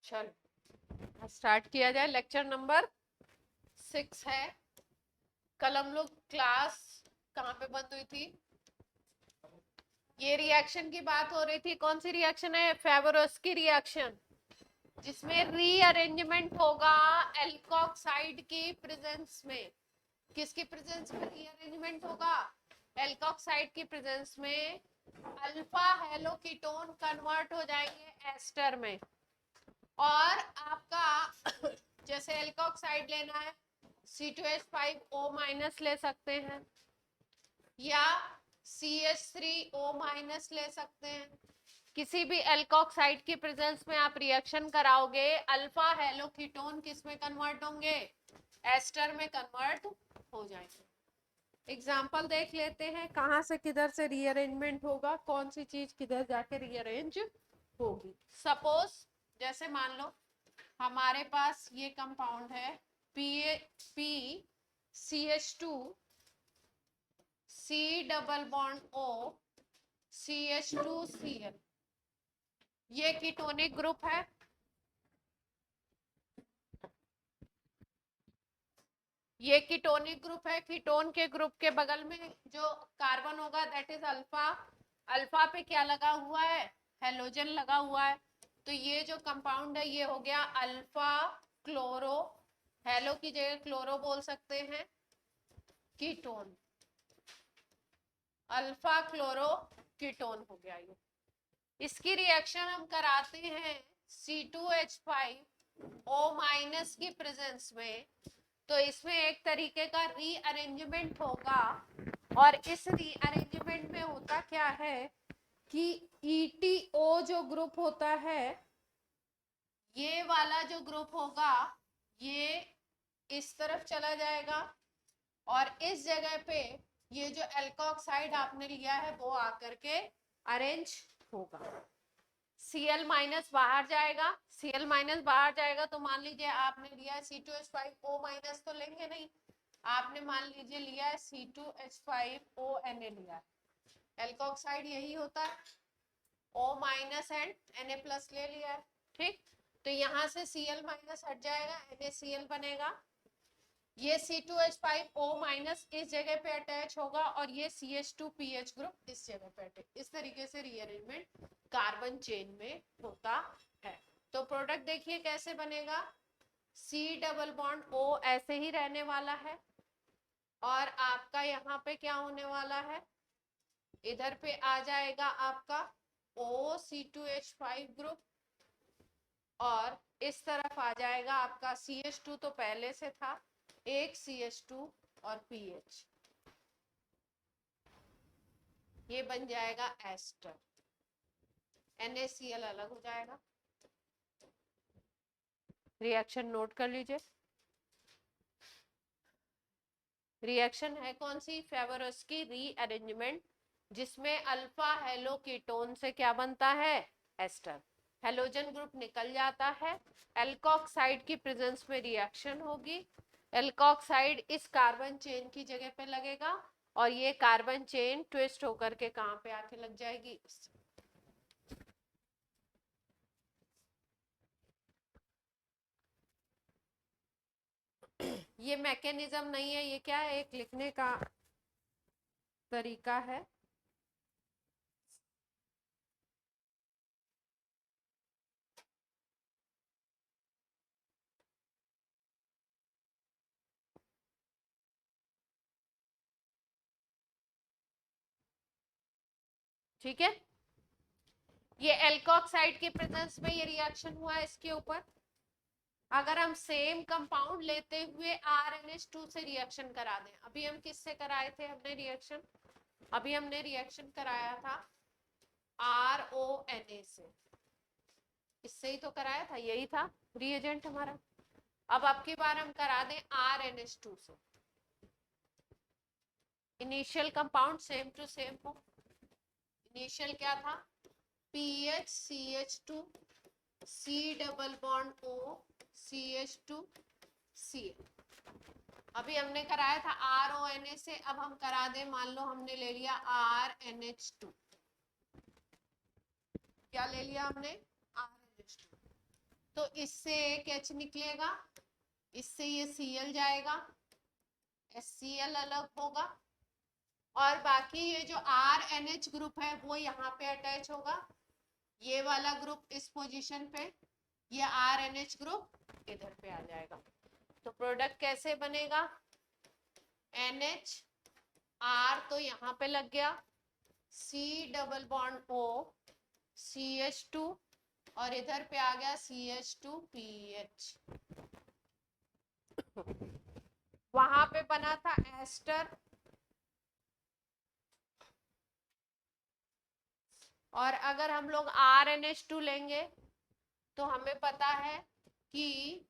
चलो स्टार्ट किया जाए। लेक्चर नंबर 6 है। कल हम लोग क्लास कहाँ पे बंद हुई थी? ये रिएक्शन की बात हो रही थी। कौन सी रिएक्शन है? फेवरोस्की रिएक्शन, जिसमें रीअरेंजमेंट होगा एल्कोक्साइड की प्रेजेंस में। किसकी प्रेजेंस में रीअरेंजमेंट होगा? एल्कोक्साइड की प्रेजेंस में अल्फा हेलोकीटोन कन्वर्ट हो जाएंगे एस्टर में। और आपका जैसे एल्कोक्साइड लेना है C2H5O माइनस ले सकते हैं या CH3O माइनस ले सकते हैं। किसी भी एल्कोक्साइड की प्रेजेंस में आप रिएक्शन कराओगे, अल्फा हेलोकीटोन किस में कन्वर्ट होंगे? एस्टर में कन्वर्ट हो जाएंगे। एग्जाम्पल देख लेते हैं कहां से किधर से रीअरेंजमेंट होगा, कौन सी चीज किधर जाके रीअरेंज होगी। सपोज जैसे मान लो हमारे पास ये कंपाउंड है PCH2 C double bond O CH2Cl। ये कीटोनिक ग्रुप है। ये कीटोनिक ग्रुप है। कीटोन के ग्रुप के बगल में जो कार्बन होगा दैट इज अल्फा। अल्फा पे क्या लगा हुआ है? हेलोजन लगा हुआ है। तो ये जो कंपाउंड है ये हो गया अल्फा क्लोरो, हेलो की जगह क्लोरो बोल सकते हैं, कीटोन। अल्फा क्लोरो कीटोन हो गया ये। इसकी रिएक्शन हम कराते हैं C2H5O माइनस की प्रेजेंस में। तो इसमें एक तरीके का रीअरेंजमेंट होगा। और इस रीअरेंजमेंट में होता क्या है कि ETO जो ग्रुप होता है, ये वाला जो ग्रुप होगा ये इस तरफ चला जाएगा और इस जगह पे ये जो एल्कोक्साइड आपने लिया है वो आकर के अरेंज होगा। Cl माइनस बाहर जाएगा। Cl माइनस बाहर जाएगा तो मान लीजिए आपने लिया है C2H5O माइनस, तो लेंगे नहीं। आपने मान लीजिए लिया है C2H5O Na लिया है। एल्कोक्साइड यही होता है, O minus and Na plus ले लिया है। ठीक, तो यहाँ से Cl माइनस हट जाएगा, NaCl बनेगा। ये C2H5O माइनस इस जगह पे अटैच होगा और ये CH2PH ग्रुप इस जगह पे अटैच। इस तरीके से रीअरेंजमेंट कार्बन चेन में होता है। तो प्रोडक्ट देखिए कैसे बनेगा। C डबल बॉन्ड O ऐसे ही रहने वाला है और आपका यहाँ पे क्या होने वाला है, इधर पे आ जाएगा आपका OC2H5 ग्रुप और इस तरफ आ जाएगा आपका CH2 तो पहले से था, एक CH2 और PH। ये बन जाएगा एस्टर। NaCl अलग हो जाएगा। रिएक्शन नोट कर लीजिए। रिएक्शन है कौन सी? फेवरोस्की रीअरेंजमेंट, जिसमें अल्फा हेलोकीटोन से क्या बनता है? एस्टर। हेलोजन ग्रुप निकल जाता है, एल्कोक्साइड की प्रेजेंस में रिएक्शन होगी। एल्कोक्साइड इस कार्बन चेन की जगह पे लगेगा और ये कार्बन चेन ट्विस्ट होकर के कहां पे आके लग जाएगी? ये मैकेनिज्म नहीं है, ये क्या है? एक लिखने का तरीका है। ठीक है, ये एल्कोक्साइड के प्रेजेंस में ये रिएक्शन हुआ है इसके ऊपर। अगर हम सेम कंपाउंड लेते हुए RNH2 से रिएक्शन करा दें, अभी हम किससे कराए थे हमने रिएक्शन? अभी हमने रिएक्शन कराया था RONA से। इससे ही तो कराया था, यही था रिएजेंट हमारा। अब की बार हम करा दें RNH2 से। Initial compound same to same हो। इनिशियल क्या था? PHCH2 C double bond O CH2Cl। अभी हमने कराया था RONA से, अब हम करा दें, मान लो हमने ले लिया RNH2। क्या ले लिया हमने? RNH2। तो इससे एक H निकलेगा, इससे ये Cl जाएगा, HCl अलग होगा, और बाकी ये जो RNH ग्रुप है वो यहाँ पे अटैच होगा, ये वाला ग्रुप इस पोजीशन पे, ये RNH ग्रुप इधर पे आ जाएगा। तो प्रोडक्ट कैसे बनेगा, NH R तो यहाँ पे लग गया, C double bond O CH2, और इधर पे आ गया CH2PH। वहां पे बना था एस्टर, और अगर हम लोग RNH2 लेंगे तो हमें पता है कि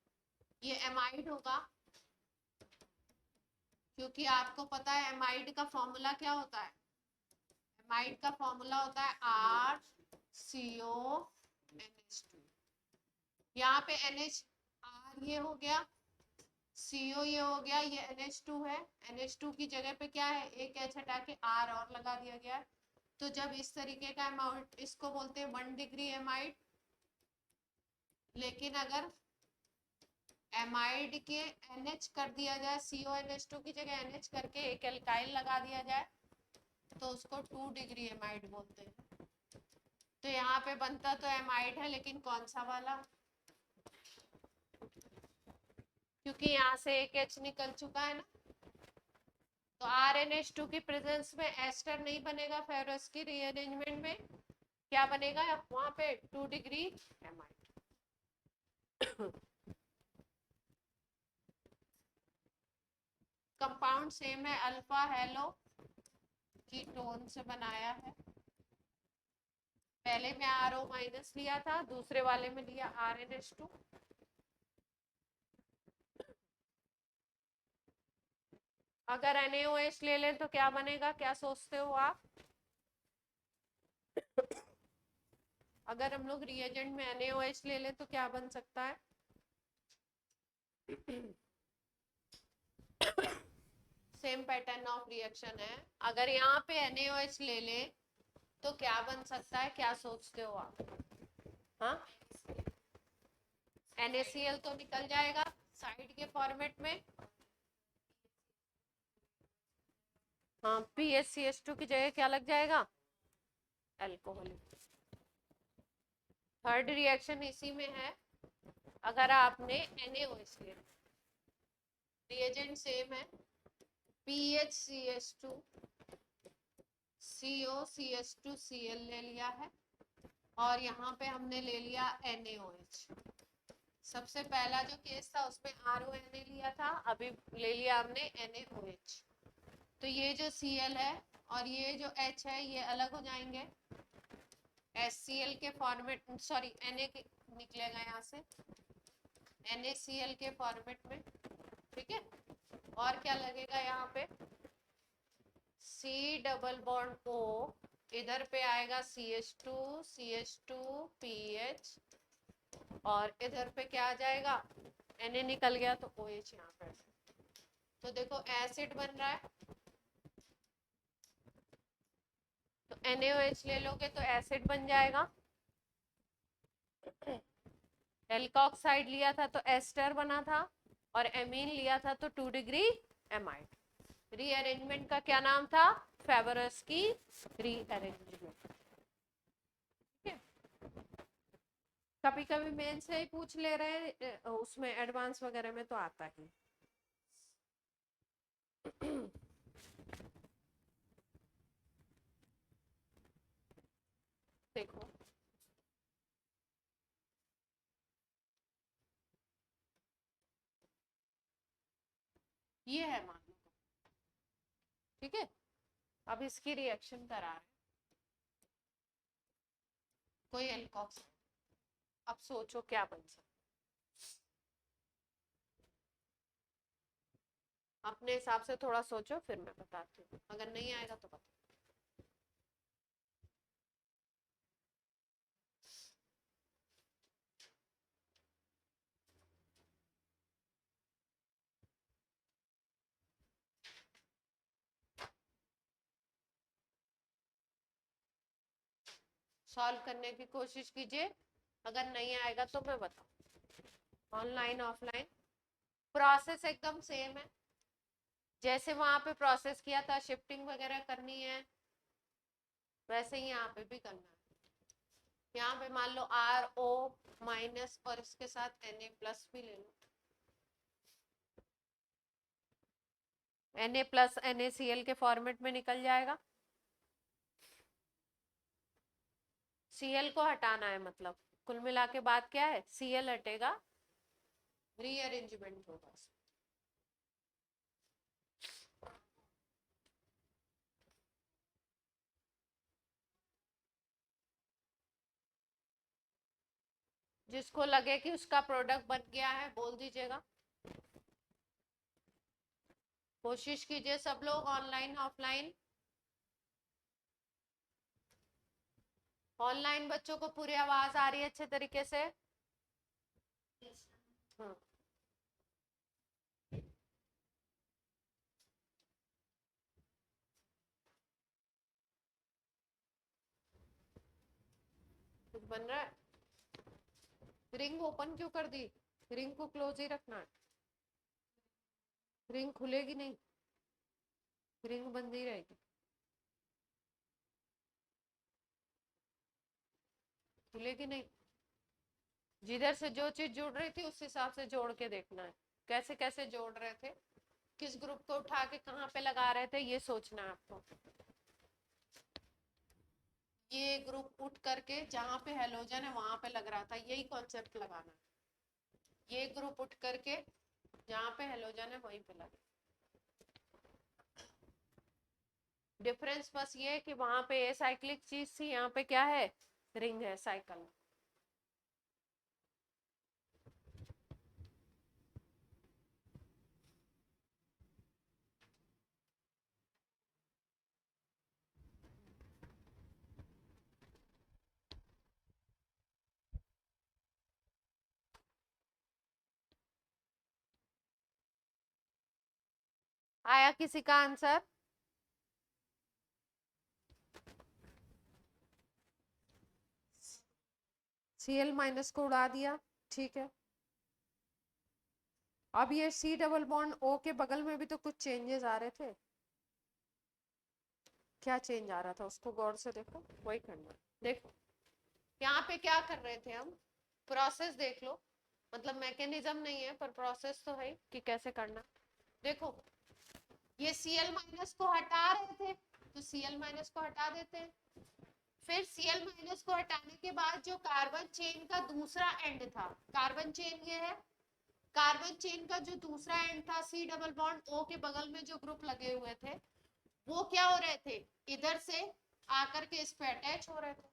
ये एमाइड होगा, क्योंकि आपको पता है एमाइड का फॉर्मूला क्या होता है, एमाइड का फॉर्मूला होता है RCONH2। यहाँ पे NH R ये हो गया, CO ये हो गया, ये NH2 है, NH2 की जगह पे क्या है, एक H हटा के R और लगा दिया गया है। तो जब इस तरीके का एमाइड, इसको बोलते हैं 1 डिग्री एमाइड। लेकिन अगर एमाइड के NH कर दिया जाए, CONH2 की जगह NH करके एक एल्काइल लगा दिया जाए, तो उसको 2 डिग्री एमाइड बोलते हैं। तो यहाँ पे बनता तो एमाइड है, लेकिन कौन सा वाला, क्योंकि यहाँ से एक H निकल चुका है ना। तो RNH2 की प्रेजेंस में एस्टर नहीं बनेगा, फेरस की रीअरेंजमेंट में क्या बनेगा, वहां पे 2 डिग्री एमाइड। कंपाउंड सेम है, अल्फा हेलो कीटोन से बनाया है। पहले में RO माइनस लिया था, दूसरे वाले में लिया RNH2। अगर NaOH ले लें तो क्या बनेगा, क्या सोचते हो आप, अगर हम लोग रिएजेंट में NaOH ले लें तो क्या बन सकता है, सेम पैटर्न ऑफ रिएक्शन है। अगर यहाँ पे NaOH ले लें तो क्या बन सकता है, क्या सोचते हो आप, हाँ NaCl तो निकल जाएगा साइड के फॉर्मेट में, हाँ PHCH2 की जगह क्या लग जाएगा, अल्कोहल। थर्ड रिएक्शन इसी में है, अगर आपने NaOH ले, रिएजेंट सेम है, PHCH2 COCH2Cl ले लिया है, और यहाँ पे हमने ले लिया NaOH। सबसे पहला जो केस था उसमें RONA लिया था, अभी ले लिया हमने NaOH। तो ये जो Cl है और ये जो H है ये अलग हो जाएंगे, HCl के फॉर्मेट, सॉरी Na निकलेगा यहाँ से NaCl के फॉर्मेट में, ठीक है। और क्या लगेगा यहाँ पे, C डबल बॉन्ड O, इधर पे आएगा CH2PH, और इधर पे क्या आ जाएगा, Na निकल गया तो OH यहाँ पे। तो देखो एसिड बन रहा है, तो NaOH ले लोगे तो एसिड बन जाएगा, एल्कोक्साइड लिया था तो एस्टर बना था, और एमीन लिया था तो 2 डिग्री एमाइड। रीअरेंजमेंट का क्या नाम था, फेवरस की रीअरेंजमेंट, ठीक है। कभी कभी मेन से ही पूछ ले रहे हैं, उसमें एडवांस वगैरह में तो आता ही। देखो ये है, मान लो, ठीक है। अब इसकी रिएक्शन करा रहे कोई एल्कोक्स, अब सोचो क्या बन सकता, अपने हिसाब से थोड़ा सोचो, फिर मैं बताती हूँ, अगर नहीं आएगा तो बता। सॉल्व करने की कोशिश कीजिए, अगर नहीं आएगा तो मैं बताऊँ। ऑनलाइन ऑफलाइन प्रोसेस एकदम सेम है, जैसे वहां पे प्रोसेस किया था, शिफ्टिंग वगैरह करनी है, वैसे ही यहाँ पे भी करना है। यहाँ पे मान लो RO माइनस और इसके साथ Na प्लस भी ले लो, Na प्लस NaCl के फॉर्मेट में निकल जाएगा। Cl को हटाना है, मतलब कुल मिला के बात क्या है, Cl हटेगा, रीअरेंजमेंट होगा। जिसको लगे कि उसका प्रोडक्ट बन गया है बोल दीजिएगा। कोशिश कीजिए सब लोग ऑनलाइन ऑफलाइन। ऑनलाइन बच्चों को पूरी आवाज आ रही है अच्छे तरीके से? हाँ। कुछ बन रहा है? रिंग ओपन क्यों कर दी? रिंग को क्लोज ही रखना है, रिंग खुलेगी नहीं, रिंग बंद ही रहेगी। खुलेगी नहीं, जिधर से जो चीज जुड़ रही थी उस हिसाब से जोड़ के देखना है, कैसे कैसे जोड़ रहे थे, किस ग्रुप को उठा के कहाँ पे लगा रहे थे, ये सोचना है आपको। ये ग्रुप उठ करके जहां पे हेलोजन है वहां पे लग रहा था, यही कॉन्सेप्ट लगाना है। ये ग्रुप उठ करके जहां पे हेलोजन है वहीं पे लगे। डिफरेंस बस ये है कि वहां पे एसाइक्लिक चीज थी, यहाँ पे क्या है, रिंग है, साइकिल। आया किसी का आंसर? Cl माइनस को उड़ा दिया, ठीक है। अब ये C डबल बॉन्ड O के बगल में भी तो कुछ चेंजेस आ रहे थे, क्या चेंज आ रहा था उसको गौर से देखो, वही करना। देखो यहाँ पे क्या कर रहे थे हम, प्रोसेस देख लो, मतलब मैकेनिज्म नहीं है पर प्रोसेस तो है कि कैसे करना। देखो ये Cl माइनस को हटा रहे थे, तो Cl माइनस को हटा देते हैं। फिर Cl माइनस को हटाने के बाद जो कार्बन चेन का दूसरा एंड था, कार्बन चेन ये है, कार्बन चेन का जो दूसरा एंड था C डबल बॉन्ड O के बगल में जो ग्रुप लगे हुए थे, वो क्या हो रहे थे, इधर से आकर के इस पे अटैच हो रहे थे,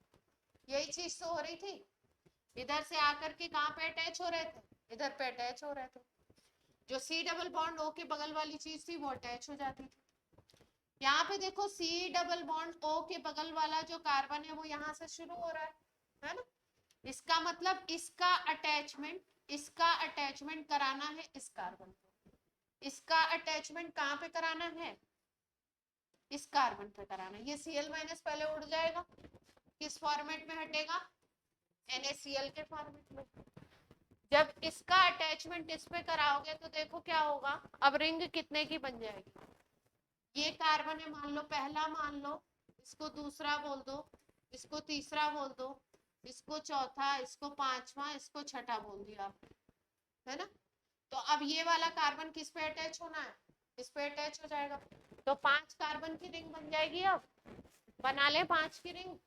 यही चीज तो हो रही थी। इधर से आकर के कहां पे अटैच हो रहे थे, इधर पे अटैच हो रहे थे। जो C डबल बॉन्ड O के बगल वाली चीज थी वो अटैच हो जाती थी। यहाँ पे देखो C डबल बॉन्ड O के बगल वाला जो कार्बन है वो यहाँ से शुरू हो रहा है ना, इसका मतलब इसका अटैचमेंट कराना है इस कार्बन को, इसका अटैचमेंट कहाँ पे कराना है, इस कार्बन पे कराना है। ये Cl माइनस पहले उड़ जाएगा, किस फॉर्मेट में हटेगा, NaCl के फॉर्मेट में। जब इसका अटैचमेंट इस पे कराओगे तो देखो क्या होगा, अब रिंग कितने की बन जाएगी, ये कार्बन है मान लो पहला, मान लो इसको दूसरा बोल दो, इसको तीसरा बोल दो, इसको चौथा, इसको पांचवा, इसको छठा बोल दिया, है ना। तो अब ये वाला कार्बन किस पे अटैच होना है, इस पे अटैच हो जाएगा, तो 5 कार्बन की रिंग बन जाएगी। अब बना ले 5 की रिंग,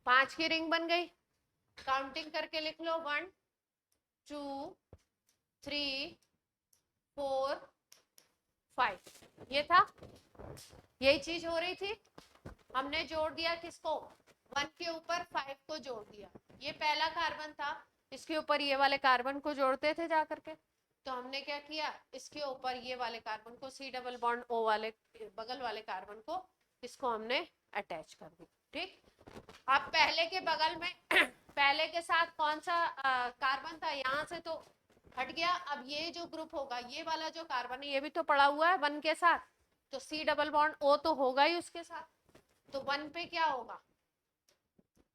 5 की रिंग बन गई, काउंटिंग करके लिख लो 1 2 3 4 5, ये था, यही चीज हो रही थी। हमने जोड़ दिया किसको, 1 के ऊपर 5 को जोड़ दिया, ये पहला कार्बन था, इसके ऊपर ये वाले कार्बन को जोड़ते थे जा करके, तो हमने क्या किया, इसके ऊपर ये वाले कार्बन को C डबल बॉन्ड O वाले बगल वाले कार्बन को, इसको हमने अटैच कर दिया, ठीक। अब पहले के बगल में पहले के साथ कौन सा कार्बन था, यहाँ से तो हट गया, अब ये जो ग्रुप होगा, ये वाला जो कार्बन है ये भी तो पड़ा हुआ है 1 के साथ, तो C डबल बॉन्ड O तो होगा ही उसके साथ, तो 1 पे क्या होगा,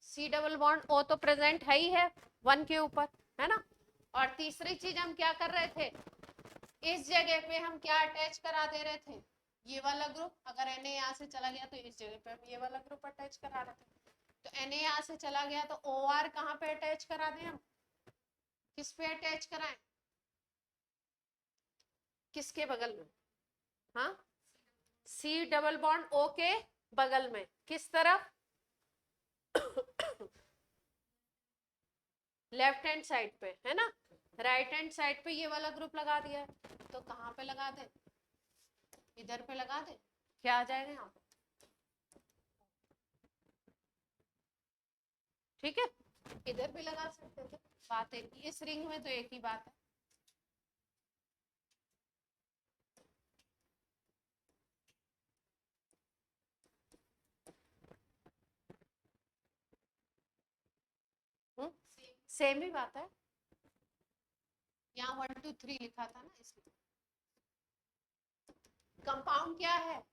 सी डबल बॉन्ड ओ तो प्रेजेंट है ही है 1 के ऊपर, है ना। और तीसरी चीज हम क्या कर रहे थे, इस जगह पे हम क्या अटैच करा दे रहे थे, ये वाला ग्रुप। अगर Na यहाँ से चला गया तो इस जगह पे हम ये वाला ग्रुप अटैच करा रहे थे। तो Na यहाँ से चला गया तो OR कहाँ पे अटैच करा दें हम, किस पे अटैच कराएं, किसके बगल में, हाँ सी डबल बॉन्ड O के बगल में, किस तरफ, लेफ्ट हैंड साइड पे, है ना। राइट हैंड साइड पे ये वाला ग्रुप लगा दिया है, तो कहाँ पे लगा दे, इधर पे लगा दे, क्या आ जाएगा यहाँ पे, ठीक है। इधर भी लगा सकते थे, बात है इस रिंग में तो एक ही बात है। सेम ही बात है, यहाँ 1 2 3 लिखा था ना, इसलिए। कंपाउंड क्या है,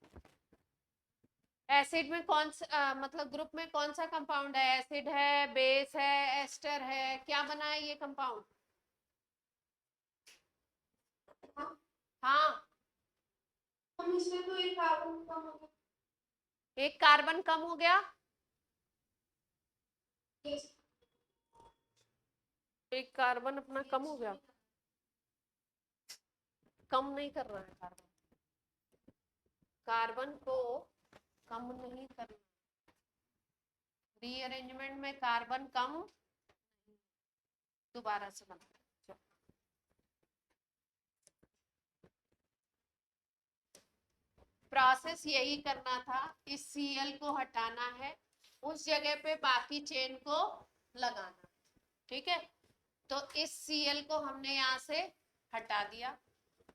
एसिड में कौन सा मतलब ग्रुप में कौन सा कंपाउंड है, एसिड है, बेस है, एस्टर है, क्या बना है ये कंपाउंड, हाँ इसमें तो एक कार्बन कम हो गया, एक कार्बन कम हो गया, एक कार्बन अपना कम हो गया, कम नहीं कर रहा है कार्बन, कार्बन को कम नहीं करना, रीअरेंजमेंट में कार्बन कम, दोबारा से बना, प्रोसेस यही करना था, इस Cl को हटाना है, उस जगह पे बाकी चेन को लगाना, ठीक है। तो इस Cl को हमने यहाँ से हटा दिया,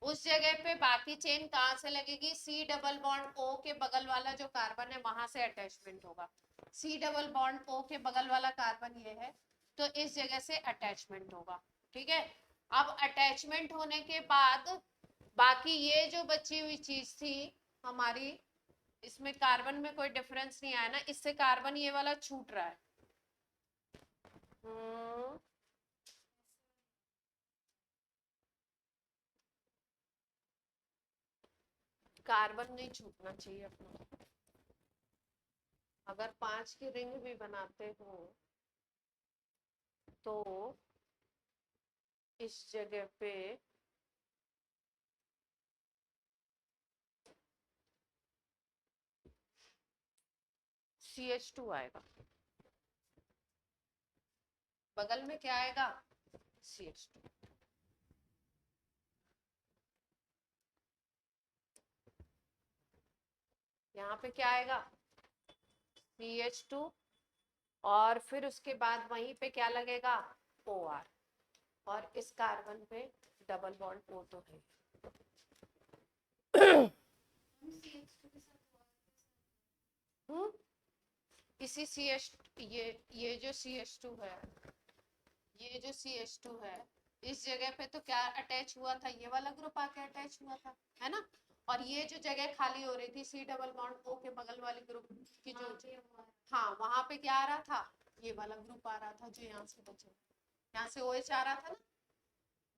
उस जगह पे बाकी चेन कहाँ से लगेगी, सी डबल बॉन्ड O के बगल वाला जो कार्बन है वहां से अटैचमेंट होगा, सी डबल बॉन्ड O के बगल वाला कार्बन ये है, तो इस जगह से अटैचमेंट होगा, ठीक है। अब अटैचमेंट होने के बाद बाकी ये जो बची हुई चीज थी हमारी, इसमें कार्बन में कोई डिफरेंस नहीं आया ना, इससे कार्बन ये वाला छूट रहा है, कार्बन नहीं छूटना चाहिए अपना, अगर 5 की रिंग भी बनाते हो तो इस जगह पे CH2 आएगा, बगल में क्या आएगा, CH2, यहाँ पे क्या आएगा, CH2, और फिर उसके बाद वहीं पे क्या लगेगा, OR, और इस कार्बन पे डबल बॉन्ड O तो है। इसी CH, ये जो CH2 है, ये जो CH2 है, इस जगह पे तो क्या अटैच हुआ था, ये वाला ग्रुप आके अटैच हुआ था, है ना। और ये जो जगह खाली हो रही थी सी डबल बॉन्ड O के बगल वाले ग्रुप की जो, हाँ वहां पे क्या आ रहा था, ये वाला ग्रुप आ रहा था जो यहाँ से बचे, यहाँ से OH आ रहा था ना,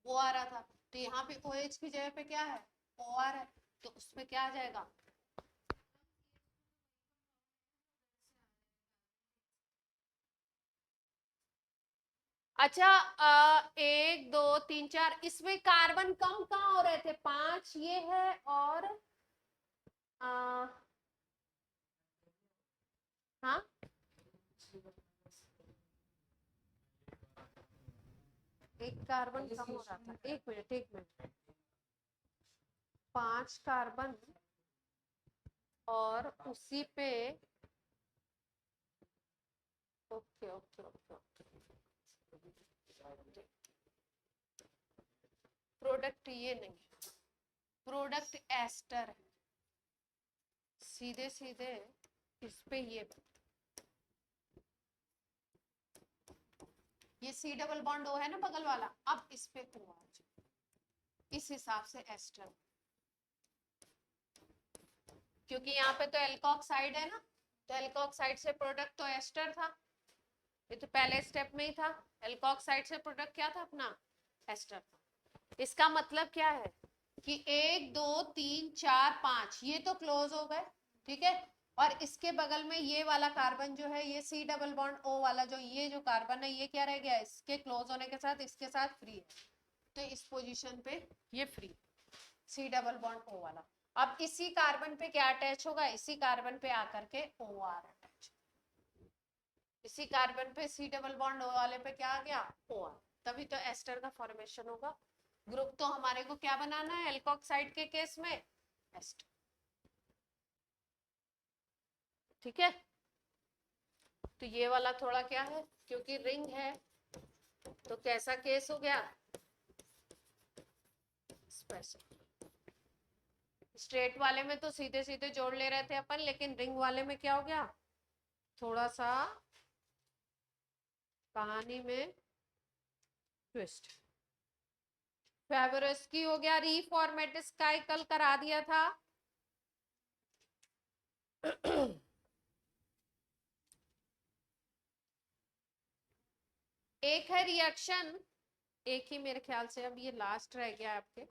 वो आ रहा था, तो यहाँ पे OH की जगह पे क्या है, OR है, तो उसमें क्या आ जाएगा, अच्छा 1 2 3 4, इसमें कार्बन कम कहाँ हो रहे थे, 5 ये है और आ, हाँ एक कार्बन कम हो रहा था, 1 मिनट 5 कार्बन और उसी पे, okay okay okay okay, product ये नहीं, प्रोडक्ट एस्टर है, सीधे सीधे इस पे ये सी डबल बॉन्ड O है ना बगल वाला, अब इस पे इस हिसाब से एस्टर, क्योंकि यहाँ पे तो एल्कोक्साइड है ना, तो एल्कोक्साइड से प्रोडक्ट तो एस्टर था, ये तो पहले स्टेप में ही था, एल्कोक्साइड से प्रोडक्ट क्या था अपना, एस्टर था। इसका मतलब क्या है कि 1 2 3 4 5 ये तो क्लोज हो गए, ठीक है। और इसके बगल में ये वाला कार्बन जो है, ये C डबल बॉन्ड O वाला जो ये जो कार्बन है, ये क्या रह गया, इसके क्लोज होने के साथ इसके साथ फ्री है, तो इस पोजीशन पे ये free, C double bond O वाला। अब इसी कार्बन पे क्या अटैच होगा, इसी कार्बन पे आकर के OR अटैच, इसी कार्बन पे C डबल बॉन्ड O वाले पे क्या आ गया, OR, तभी तो एस्टर का फॉर्मेशन होगा। ग्रुप तो हमारे को क्या बनाना है एल्कोक्साइड के केस में, एस्टर, ठीक है। तो ये वाला थोड़ा क्या है, क्योंकि रिंग है तो कैसा केस हो गया, स्पेशल। स्ट्रेट वाले में तो सीधे सीधे जोड़ ले रहे थे अपन, लेकिन रिंग वाले में क्या हो गया, थोड़ा सा कहानी में ट्विस्ट। फेवरेस्की हो गया रीफॉर्मेट, स्काई कल करा दिया था। एक है रिएक्शन, एक ही मेरे ख्याल से अब ये लास्ट रह गया आपके।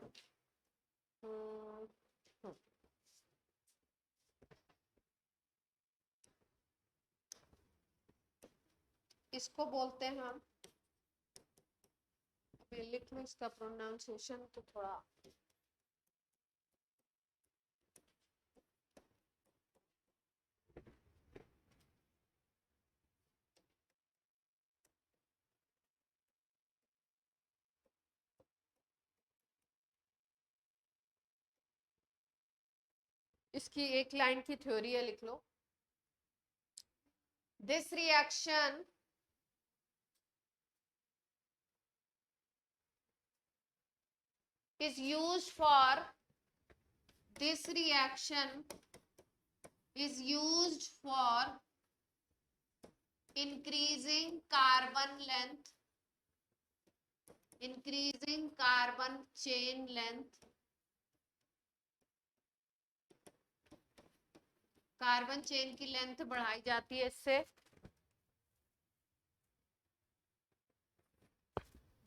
इसको बोलते हैं हम, अभी लिख लो इसका प्रोनाउंसिएशन तो थोड़ा, इसकी एक लाइन की थ्योरी है, लिख लो। This reaction is used for, this reaction is used for increasing carbon length, increasing carbon chain length, carbon chain की लेंथ बढ़ाई जाती है इससे,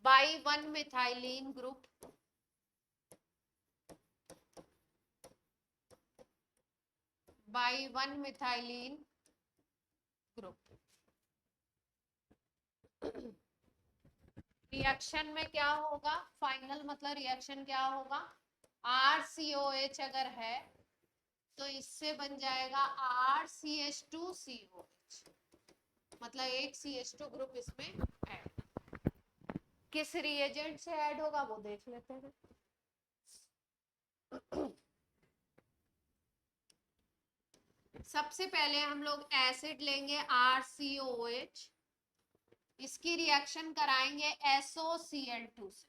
by 1 methylene group, by 1 methylene group. Reaction में क्या होगा, फाइनल मतलब रिएक्शन क्या होगा, RCOH अगर है तो इससे बन जाएगा RCH2COH, मतलब एक CH2 ग्रुप इसमें ऐड। किस रिएजेंट से ऐड होगा वो देख लेते हैं। सबसे पहले हम लोग एसिड लेंगे RCOH, इसकी रिएक्शन कराएंगे SOCl2 से,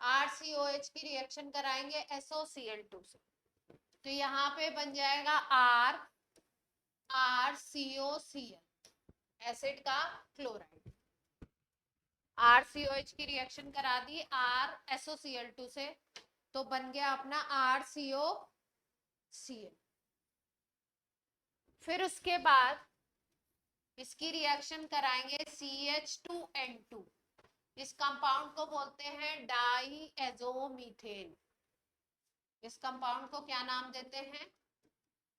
RCOH की रिएक्शन कराएंगे SOCl2 से, तो यहाँ पे बन जाएगा RCOCl, एसिड का क्लोराइड। RCOH की रिएक्शन करा दी RSOCl2 से, तो बन गया अपना RCOCl। फिर उसके बाद इसकी रिएक्शन कराएंगे CH2N2, इस कंपाउंड को बोलते हैं डाईएजोमीथेन, इस कंपाउंड को क्या नाम देते हैं,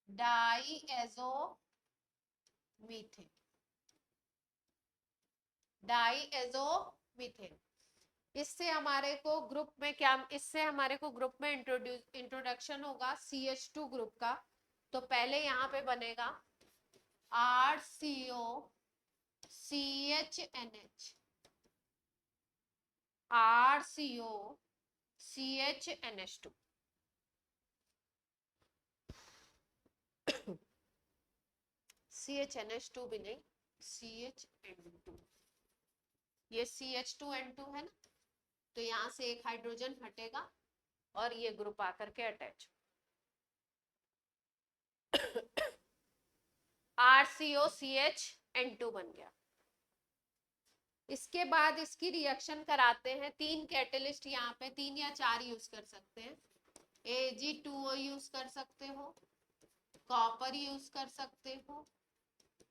डाईएजोमीथेन, डाईएजोमीथेन। इससे हमारे को ग्रुप में क्या, इससे हमारे को ग्रुप में इंट्रोडक्शन होगा CH2 ग्रुप का। तो पहले यहाँ पे बनेगा RCOCHNH, RCOCHNH2, CHNH2 भी नहीं, CHN2, ये CH2N2 है ना, तो यहाँ से एक हाइड्रोजन हटेगा और ये ग्रुप आकर के अटैच, RCOCHN2 बन गया। इसके बाद इसकी रिएक्शन कराते हैं, 3 कैटलिस्ट यहाँ पे 3 या 4 यूज कर सकते हैं, Ag2O यूज कर सकते हो, कॉपर यूज कर सकते हो,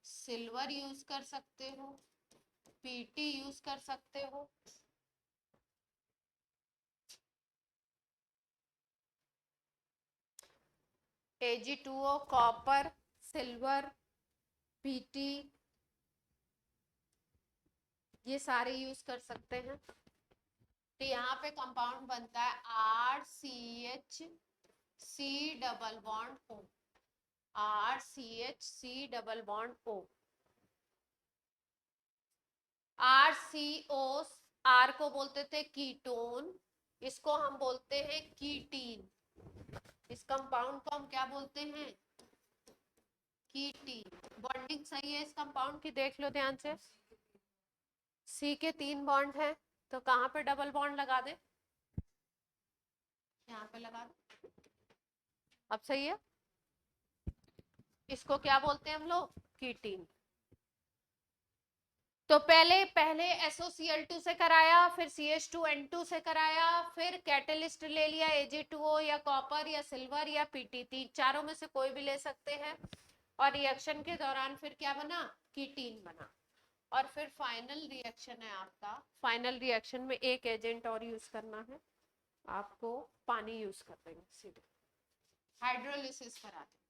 सिल्वर यूज कर सकते हो, पीटी यूज कर सकते हो। Ag2O कॉपर, सिल्वर, पीटी, ये सारे यूज कर सकते हैं। तो यहाँ पे कंपाउंड बनता है RCH C double bond O, RCH C double bond O। RCO, R को बोलते थे कीटोन, इसको हम बोलते हैं कीटीन। इस कंपाउंड को हम क्या बोलते हैं? कीटीन। बॉन्डिंग सही है इस कंपाउंड की, देख लो ध्यान से। सी के 3 बॉन्ड है, तो कहाँ पे डबल बॉन्ड लगा दे? यहाँ पे लगा दे। अब सही है। इसको क्या बोलते हैं हम लोग? कीटीन। तो पहले पहले SOCl2 से कराया, फिर CH2N2 से कराया, फिर कैटलिस्ट ले लिया Ag2O या कॉपर या सिल्वर या पीटी, चारों में से कोई भी ले सकते हैं। और रिएक्शन के दौरान फिर क्या बना? कीटीन बना। और फिर फाइनल रिएक्शन है आपका, फाइनल रिएक्शन में एक एजेंट और यूज करना है आपको, पानी यूज कर देंगे सीधे, हाइड्रोलिसिस करा दें,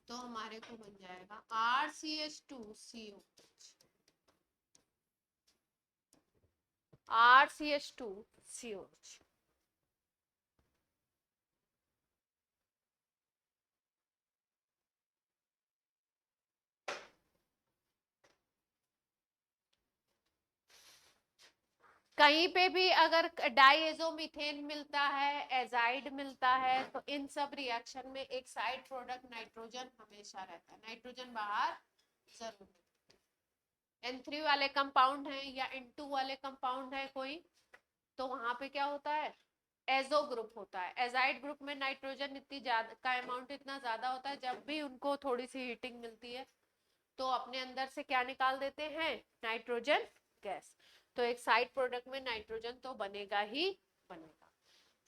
तो हमारे को बन जाएगा RCH2CO, RCH2COH। कहीं पे भी अगर डाइएजोमीथेन मिलता है, एजाइड मिलता है, तो इन सब रिएक्शन में एक साइड प्रोडक्ट नाइट्रोजन हमेशा रहता है, नाइट्रोजन बाहर जरूर। N3 वाले कंपाउंड है या N2 वाले कंपाउंड है कोई, तो वहां पे क्या होता है? एजो ग्रुप होता है। एजाइड ग्रुप में नाइट्रोजन इतनी ज्यादा का अमाउंट इतना ज्यादा होता है, जब भी उनको थोड़ी सी हीटिंग मिलती है तो अपने अंदर से क्या निकाल देते हैं? Nitrogen gas. तो एक साइड प्रोडक्ट में नाइट्रोजन तो बनेगा ही बनेगा।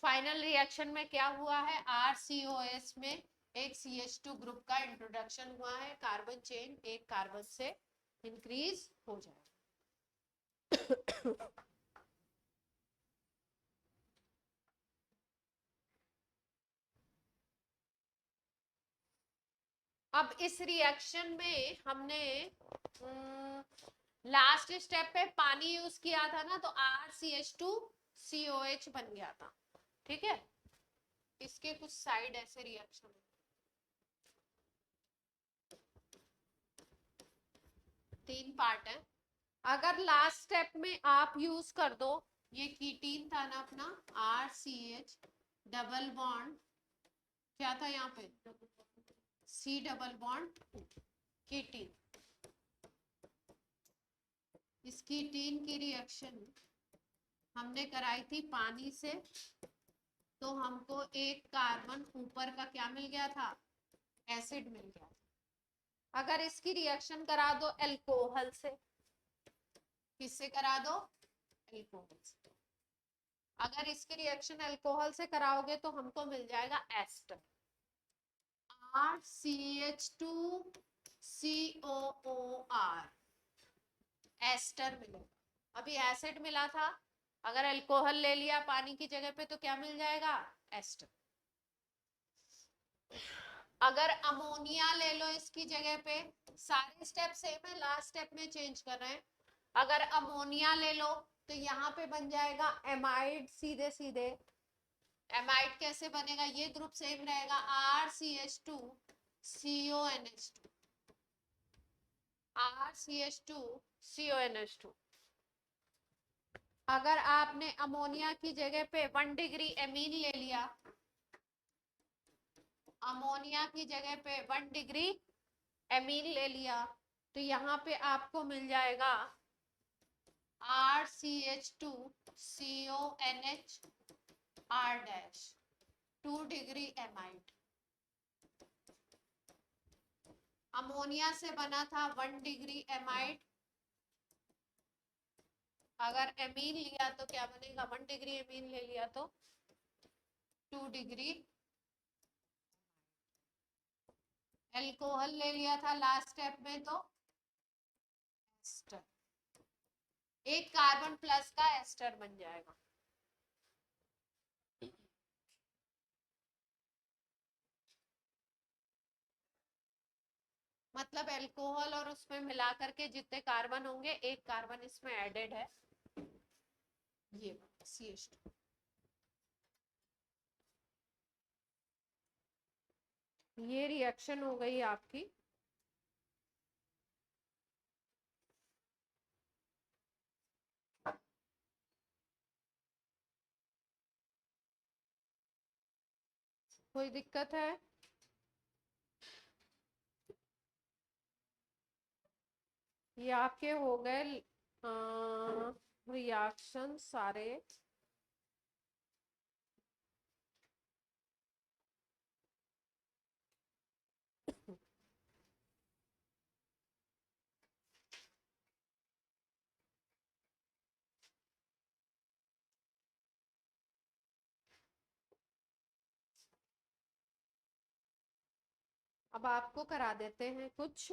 फाइनल रिएक्शन में क्या हुआ है? RCOS में एक CH2 ग्रुप का इंट्रोडक्शन हुआ है, कार्बन चेन एक कार्बन से इंक्रीज हो जाएगा। अब इस रिएक्शन में हमने लास्ट स्टेप पे पानी यूज किया था ना, तो RCH2COH बन गया था। ठीक है, इसके कुछ साइड ऐसे रिएक्शन, 3 पार्ट है। अगर लास्ट स्टेप में आप यूज कर दो, ये कीटीन था ना अपना, RCH डबल बॉन्ड क्या था यहाँ पे? C double bond ketene. इस कीटीन की रिएक्शन हमने कराई थी पानी से, तो हमको एक कार्बन ऊपर का क्या मिल गया था? एसिड मिल गया था। अगर इसकी रिएक्शन करा दो एल्कोहल से, किससे करा दो? एल्कोहल से। अगर इसकी रिएक्शन एल्कोहल से कराओगे तो हमको मिल जाएगा एस्टर, RCH2COOR, एस्टर मिलेगा। अभी एसिड मिला था, अगर अल्कोहल ले लिया पानी की जगह पे तो क्या मिल जाएगा? एस्टर। अगर अमोनिया ले लो इसकी जगह पे, सारे स्टेप सेम है, लास्ट स्टेप में चेंज कर रहे हैं। अगर अमोनिया ले लो तो यहाँ पे बन जाएगा एमाइड, सीधे सीधे। एमाइड कैसे बनेगा? ये ग्रुप सेम रहेगा, RCH2CONH2, RCH2CONH2। अगर आपने अमोनिया की जगह पे 1 डिग्री एमीन ले लिया, अमोनिया की जगह पे 1 डिग्री एमीन ले लिया, तो यहाँ पे आपको मिल जाएगा RCH2CONH R dash, 2 degree amide. Ammonia से बना था 1 डिग्री एमाइड, अगर एमीन लिया तो क्या बनेगा? 1 डिग्री एमीन ले लिया तो 2 डिग्री। एल्कोहल ले लिया था लास्ट स्टेप में तो एस्टर। एक कार्बन प्लस का एस्टर बन जाएगा। मतलब एल्कोहल और उसमें मिला करके जितने कार्बन होंगे, एक कार्बन इसमें एडेड है, ये CH2। ये रिएक्शन हो गई आपकी। कोई दिक्कत है? ये आपके हो गए रिएक्शन सारे। अब आपको करा देते हैं कुछ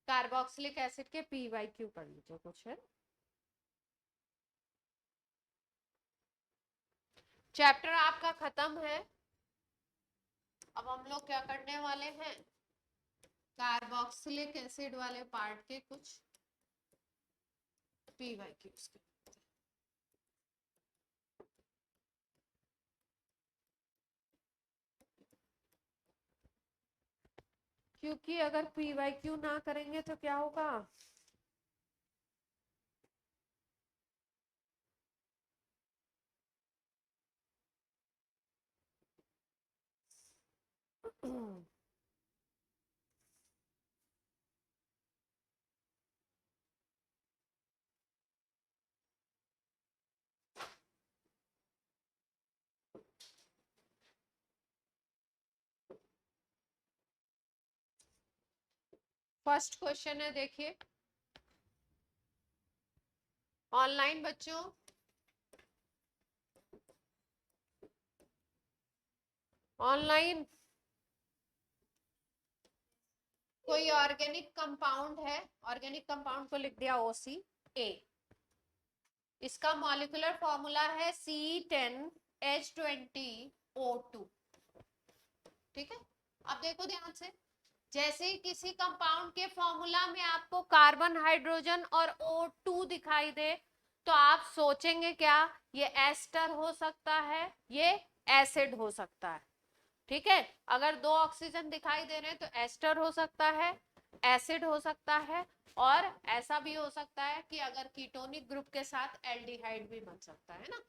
कार्बोक्सिलिक एसिड के PYQ कर लीजिए कुछ है। चैप्टर आपका खत्म है। अब हम लोग क्या करने वाले हैं, कार्बोक्सिलिक एसिड वाले पार्ट के कुछ PYQs के। क्योंकि अगर PYQ ना करेंगे तो क्या होगा, फर्स्ट क्वेश्चन है देखिए, ऑनलाइन बच्चों, ऑनलाइन कोई ऑर्गेनिक कंपाउंड है, ऑर्गेनिक कंपाउंड को लिख दिया OCA। इसका मॉलिक्यूलर फॉर्मूला है C10H20O2। ठीक है, अब देखो ध्यान से, जैसे ही किसी कंपाउंड के फॉर्मूला में आपको कार्बन, हाइड्रोजन और O2 दिखाई दे, तो आप सोचेंगे क्या, ये एस्टर हो सकता है, ये एसिड हो सकता है। ठीक है, अगर दो ऑक्सीजन दिखाई दे रहे हैं तो एस्टर हो सकता है, एसिड हो सकता है, और ऐसा भी हो सकता है कि अगर कीटोनिक ग्रुप के साथ एल्डिहाइड भी बन सकता है ना।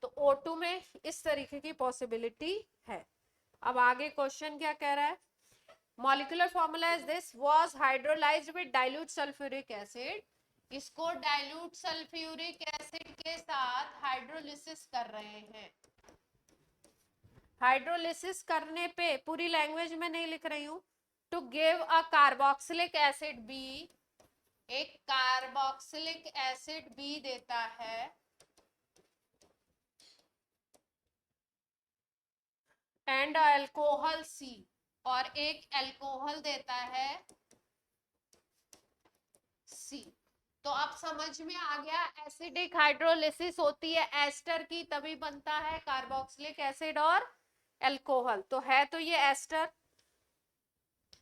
तो O2 में इस तरीके की पॉसिबिलिटी है। अब आगे क्वेश्चन क्या कह रहा है, molecular formula is this, was hydrolysed with dilute sulphuric acid. इसको डाइल्यूट सल्फ्यूरिक एसिड के साथ हाइड्रोलिसिस कर रहे हैं। हाइड्रोलिसिस करने पे, पूरी लैंग्वेज में नहीं लिख रही हूं, to give a carboxylic acid B, एक कार्बोक्सिलिक एसिड बी देता है, एंड अल्कोहल सी, और एक अल्कोहल देता है सी। तो अब समझ में आ गया, एसिडिक हाइड्रोलिसिस होती है एस्टर की, तभी बनता है कार्बोक्सिलिक एसिड और अल्कोहल। तो है तो ये एस्टर।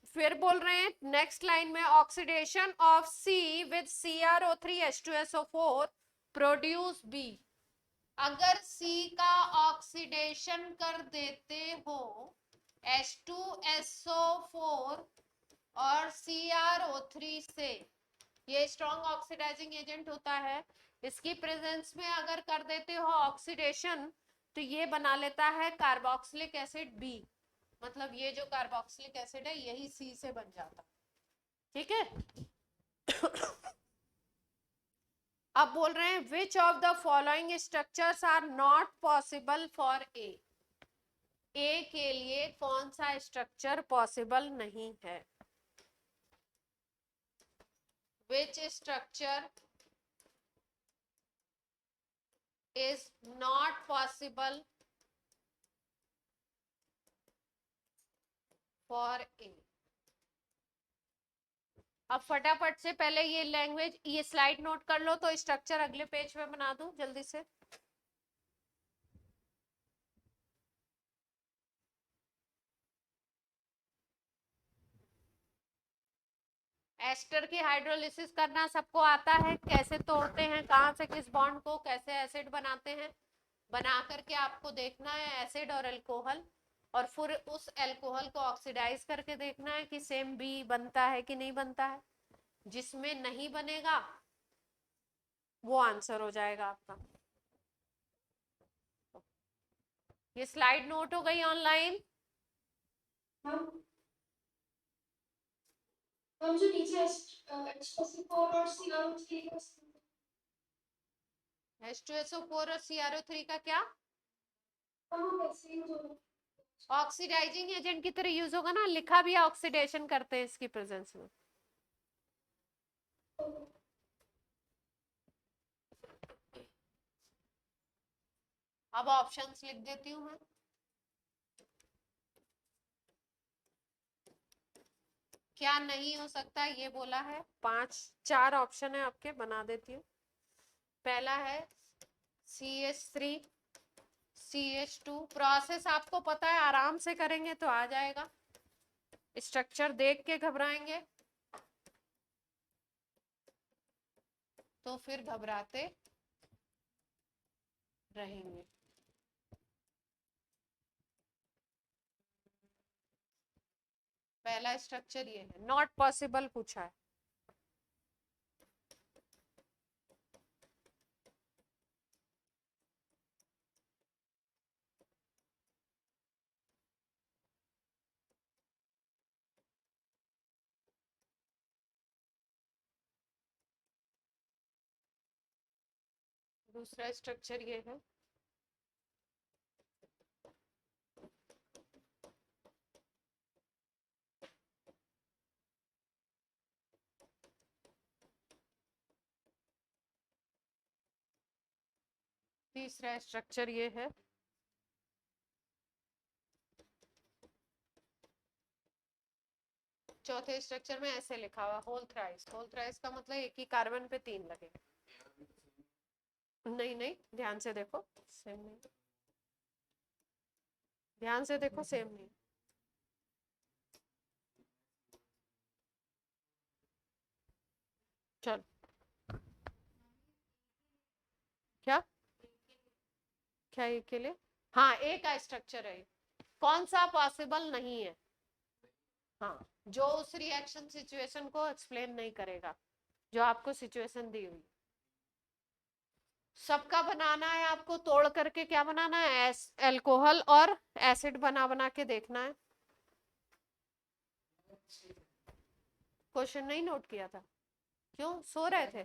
फिर बोल रहे हैं नेक्स्ट लाइन में, oxidation of C with CrO3H2SO4 produce B. अगर सी का ऑक्सीडेशन कर देते हो H2SO4 और CrO3 से, ये स्ट्रॉन्ग ऑक्सीडाइजिंग एजेंट होता है, इसकी प्रेजेंस में अगर कर देते हो ऑक्सीडेशन, तो ये बना लेता है कार्बोक्सिलिक एसिड बी। मतलब ये जो कार्बोक्सिलिक एसिड है यही सी से बन जाता। ठीक है, अब बोल रहे हैं which of the following structures are not possible for A. A के लिए कौन सा स्ट्रक्चर पॉसिबल नहीं है, which structure is not possible for A। अब फटाफट से पहले ये लैंग्वेज, ये स्लाइड नोट कर लो तो स्ट्रक्चर अगले पेज पे बना दूं जल्दी से। एस्टर की हाइड्रोलिसिस करना सबको आता है, कैसे तोड़ते हैं, कहाँ से किस बॉन्ड को कैसे एसिड बनाते हैं, बना करके आपको देखना है एसिड और अल्कोहल, और फिर उस अल्कोहल को ऑक्सीडाइज करके देखना है कि सेम बी बनता है कि नहीं बनता है। जिसमें नहीं बनेगा वो आंसर हो जाएगा आपका। ये स्लाइड नोट हो गई ऑनलाइन। हम जो नीचे H2SO4 और CrO3 H2SO4 और CrO3 का क्या ऑक्सीडाइजिंग एजेंट की तरह यूज होगा ना, लिखा भी है ऑक्सीडेशन करते हैं इसकी प्रेजेंस में। अब ऑप्शंस लिख देती हूँ मैं। क्या नहीं हो सकता ये बोला है, 4 ऑप्शन है आपके, बना देती हूँ। पहला है CH3 CH2। प्रोसेस आपको पता है, आराम से करेंगे तो आ जाएगा, स्ट्रक्चर देख के घबराएंगे तो फिर घबराते रहेंगे। पहला स्ट्रक्चर ये है, नॉट पॉसिबल पूछा है। दूसरा स्ट्रक्चर ये है, तीसरा स्ट्रक्चर ये है, चौथे स्ट्रक्चर में ऐसे लिखा हुआ होल थ्राइस। होल थ्राइस का मतलब एक ही कार्बन पे 3 लगे। नहीं नहीं, ध्यान से देखो, सेम नहीं, ध्यान से देखो, सेम नहीं। चल, क्या क्या ये के लिए, हाँ एक का स्ट्रक्चर है, कौन सा पॉसिबल नहीं है। हाँ, जो उस रिएक्शन सिचुएशन को एक्सप्लेन नहीं करेगा, जो आपको सिचुएशन दी हुई। सबका बनाना है आपको, तोड़ करके क्या बनाना है, अल्कोहल और एसिड बना बना के देखना है। क्वेश्चन नहीं नोट किया था, क्यों सो रहे थे?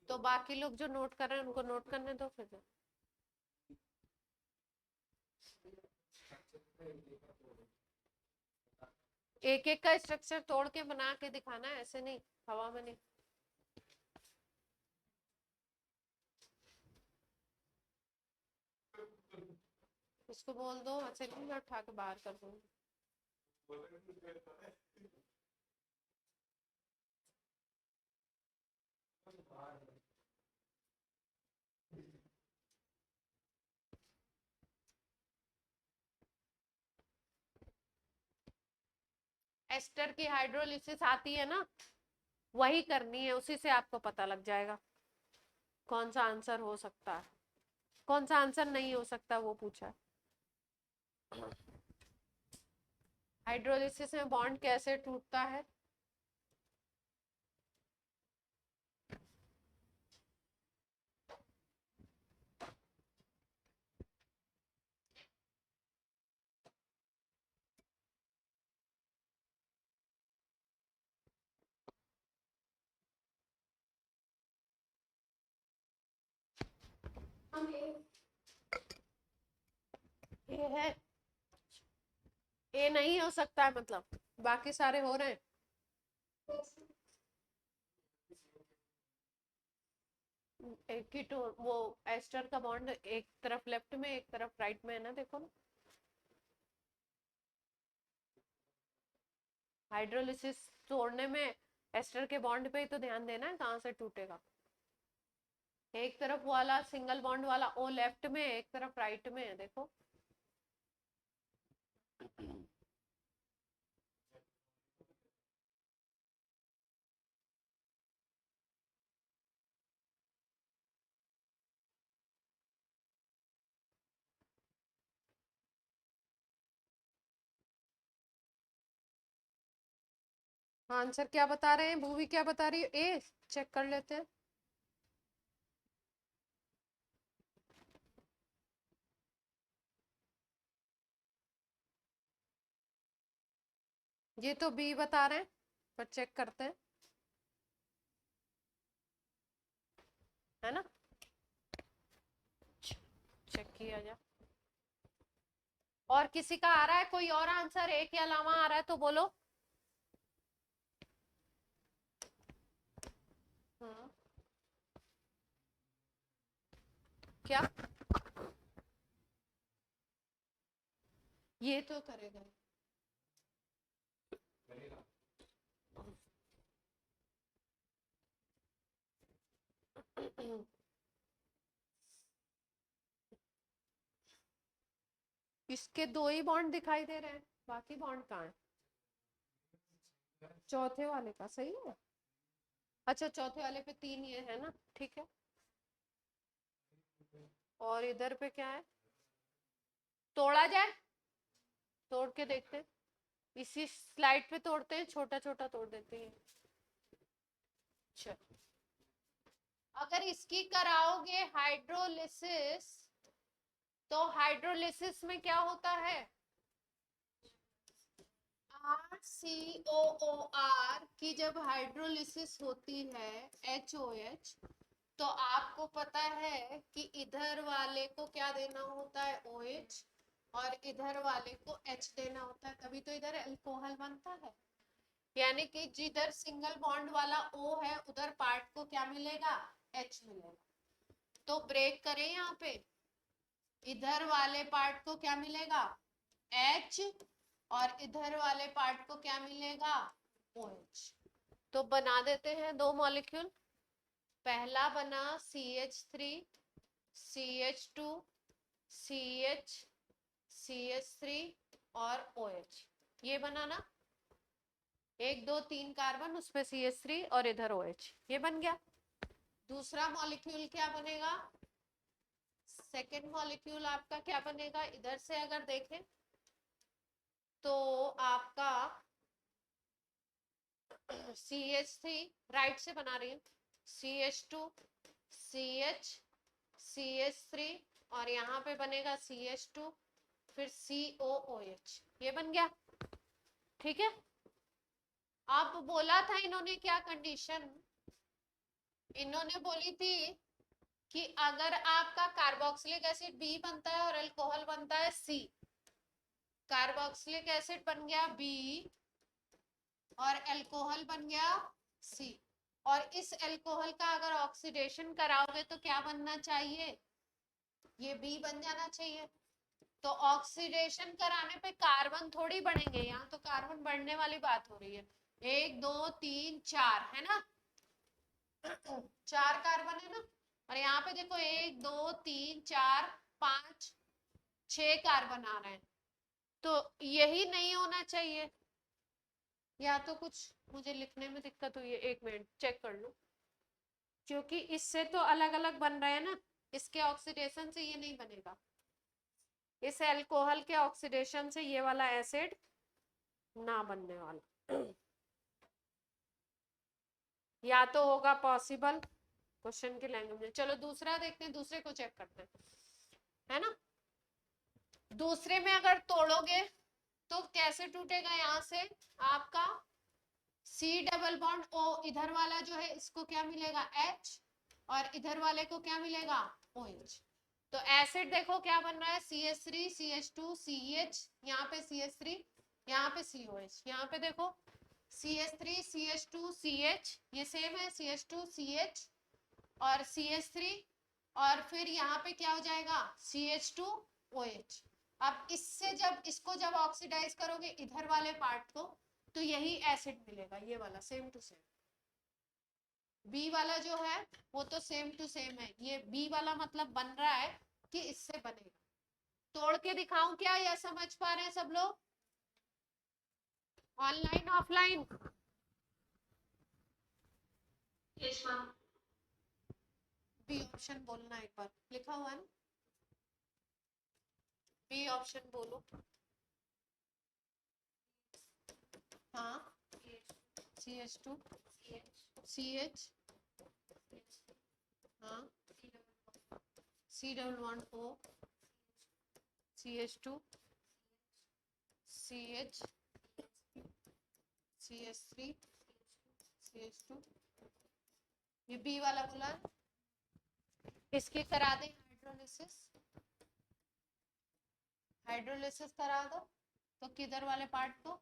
तो बाकी लोग जो नोट कर रहे हैं उनको नोट करने दो फिर। एक एक का स्ट्रक्चर तोड़ के बना के दिखाना है, ऐसे नहीं हवा में नहीं। इसको बोल दो, ऐसे नहीं मैं उठा के बाहर कर दूंगी। एस्टर की हाइड्रोलिसिस आती है ना, वही करनी है, उसी से आपको पता लग जाएगा कौन सा आंसर हो सकता है, कौन सा आंसर नहीं हो सकता, वो पूछा है। हाइड्रोलिसिस में बॉन्ड कैसे टूटता है? ये है, ये नहीं हो सकता है मतलब, बाकी सारे हो रहे हैं। एक ही तो वो एस्टर का बॉन्ड एक तरफ लेफ्ट में एक तरफ राइट में है ना, देखो ना। हाइड्रोलिसिस तोड़ने में एस्टर के बॉन्ड पे ही तो ध्यान देना है कहाँ से टूटेगा। एक तरफ वाला सिंगल बॉन्ड वाला ओ लेफ्ट में, एक तरफ राइट में है, देखो। आंसर क्या बता रहे हैं, भूवी क्या बता रही है, ए चेक कर लेते हैं। ये तो बी बता रहे हैं, पर चेक करते हैं, है ना, चेक किया जाए। और किसी का आ रहा है कोई और आंसर, एक के अलावा आ रहा है तो बोलो। हाँ। क्या ये तो करेगा। इसके दो ही बॉन्ड दिखाई दे रहे हैं, बाकी बॉन्ड कहाँ है? चौथे वाले का सही है। अच्छा चौथे वाले पे 3 ये है ना, ठीक है। और इधर पे क्या है, तोड़ा जाए, तोड़ के देखते हैं। इसी स्लाइड पे तोड़ते हैं, छोटा छोटा तोड़ देते हैं। चलो, अगर इसकी कराओगे हाइड्रोलिसिस, तो हाइड्रोलिसिस में क्या होता है, RCOOR की जब हाइड्रोलिसिस होती है, HOH, तो आपको पता है कि इधर वाले को क्या देना होता है, OH, और इधर वाले को H देना होता है, तभी तो इधर अल्कोहल बनता है। यानी कि जिधर सिंगल बॉन्ड वाला O है, उधर पार्ट को क्या मिलेगा, H मिलेगा। तो ब्रेक करें यहाँ पे, इधर वाले पार्ट को क्या मिलेगा, H, और इधर वाले पार्ट को क्या मिलेगा, OH। तो बना देते हैं दो मॉलिक्यूल। पहला बना CH3 CH2 CH CH3 और OH, ये बना ना, 1 2 3 कार्बन, उसपे CH3 और इधर OH, ये बन गया। दूसरा मॉलिक्यूल क्या बनेगा, सेकेंड मॉलिक्यूल आपका क्या बनेगा, इधर से अगर देखें तो आपका CH3, राइट से बना रही हूँ, CH2 CH CH3, और यहाँ पे बनेगा CH2, फिर COOH, ये बन गया, ठीक है। अब बोला था इन्होंने क्या कंडीशन, इन्होंने बोली थी कि अगर आपका कार्बोक्सिलिक एसिड B बनता है और अल्कोहल बनता है C, कार्बोक्सिलिक एसिड बन गया B और अल्कोहल बन गया C, और इस अल्कोहल का अगर ऑक्सीडेशन कराओगे तो क्या बनना चाहिए, ये B बन जाना चाहिए। तो ऑक्सीडेशन कराने पे कार्बन थोड़ी बढ़ेंगे, यहाँ तो कार्बन बढ़ने वाली बात हो रही है, 1 2 3 4 है ना, 4 कार्बन है ना, और यहाँ पे देखो 1 2 3 4 5 6 कार्बन आ रहे हैं, तो यही नहीं होना चाहिए, या तो कुछ मुझे लिखने में दिक्कत हुई है, 1 मिनट चेक कर लूं, क्योंकि इससे तो अलग अलग बन रहे हैं ना, इसके ऑक्सीडेशन से ये नहीं बनेगा, इस अल्कोहल के ऑक्सीडेशन से ये वाला एसिड ना बनने वाला, या तो होगा पॉसिबल क्वेश्चन की लैंग्वेज में। चलो दूसरा देखते हैं, दूसरे को चेक करते हैं, है ना। दूसरे में अगर तोड़ोगे तो कैसे टूटेगा, यहाँ से आपका C डबल बॉन्ड O, इधर वाला जो है इसको क्या मिलेगा H, और इधर वाले को क्या मिलेगा OH। तो एसिड देखो क्या बन रहा है, CH3 CH2 CH, यहाँ पे CH3, यहाँ पे COH, यहाँ पे देखो CH3 CH2 CH, ये सेम है CH2 CH और CH3, और फिर यहाँ पे क्या हो जाएगा CH2 OH। अब इससे जब इसको ऑक्सीडाइज करोगे इधर वाले पार्ट को, तो यही एसिड मिलेगा, ये वाला सेम टू सेम, बी वाला जो है वो तो सेम टू सेम है, ये बी वाला मतलब बन रहा है कि इससे बनेगा। तोड़ के दिखाऊं क्या, या समझ पा रहे हैं सब लोग? Online offline? Yes, ma'am. B option बोलना एक बार, लिखा हुआ है ना, बी ऑप्शन बोलो। हाँ, CH2 CH, हाँ, C11O CH2 CH CH3 CH2, ये बी वाला बोला है। इसकी करा दें हाइड्रोलिसिस, हाइड्रोलिसिस करा दो तो किधर वाले पार्ट को,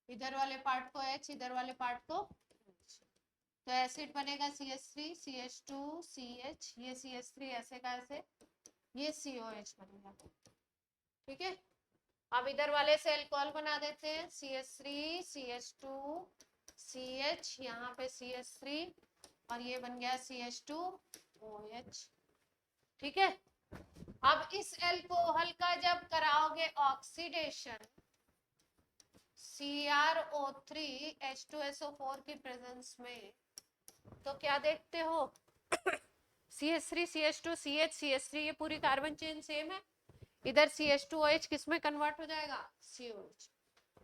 इधर वाले पार्ट को H, इधर वाले पार्ट को H। तो एसिड बनेगा CH3 CH2 CH, ये CH3 ऐसे का ऐसे, ये COH बनेगा। ठीक है, अब इधर वाले से अल्कोहल बना देते हैं, CH3 CH2 CH, यहाँ पे CH3 और ये बन गया CH2OH। ठीक है, अब इस अल्कोहल का जब कराओगे ऑक्सीडेशन CrO3 H2SO4 की प्रेजेंस में, तो क्या देखते हो, CH3 CH2 CH CH3, ये पूरी कार्बन चेन सेम है, इधर CH2OH किस में कन्वर्ट हो जाएगा, COH।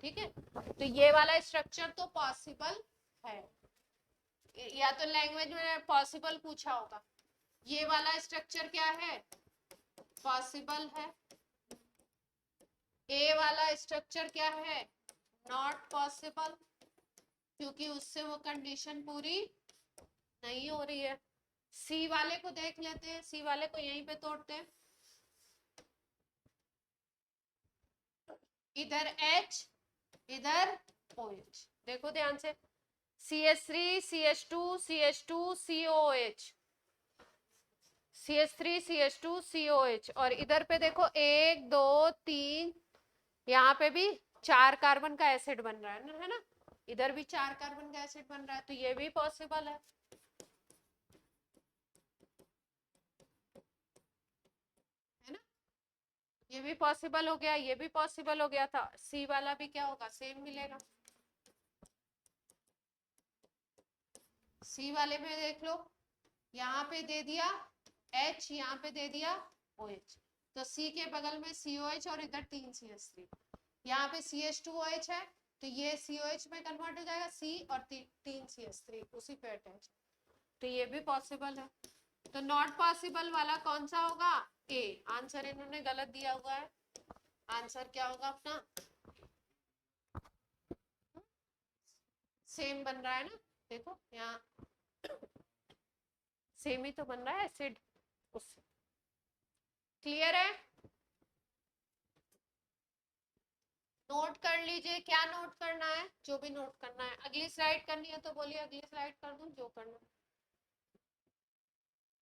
ठीक है, तो ये वाला स्ट्रक्चर तो पॉसिबल है, या तो लैंग्वेज में पॉसिबल पूछा होगा। ये वाला स्ट्रक्चर क्या है, पॉसिबल है। ए वाला स्ट्रक्चर क्या है, नॉट पॉसिबल, क्योंकि उससे वो कंडीशन पूरी नहीं हो रही है। सी वाले को देख लेते हैं, सी वाले को यहीं पे तोड़ते हैं, इधर H इधर OH, देखो ध्यान से, CH3 CH2 CH2 COH, CH3 CH2 COH, और इधर पे देखो 1 2 3, यहाँ पे भी 4 कार्बन का एसिड बन रहा है ना, इधर भी 4 कार्बन का एसिड बन रहा है, तो ये भी पॉसिबल है ना, ये भी पॉसिबल हो गया, ये भी पॉसिबल हो गया था। सी वाला भी क्या होगा, सेम मिलेगा। सी वाले में देख लो, यहाँ पे दे दिया H, यहाँ पे दे दिया OH, तो C के बगल में COH और इधर 3 CH3, यहाँ पे CH2OH है, तो ये COH में कन्वर्ट हो जाएगा, C और 3 CH3 उसी पे अटैच, तो ये भी पॉसिबल है। तो नॉट पॉसिबल वाला कौन सा होगा, ए। आंसर इन्होंने गलत दिया हुआ है, आंसर क्या होगा अपना, सेम बन रहा है ना, देखो यहाँ सेम ही तो बन रहा है एसिड उससे। क्लियर है, नोट कर लीजिए, क्या नोट करना है, जो भी नोट करना है। अगली स्लाइड करनी है तो बोलिए, अगली स्लाइड कर दूं, जो करना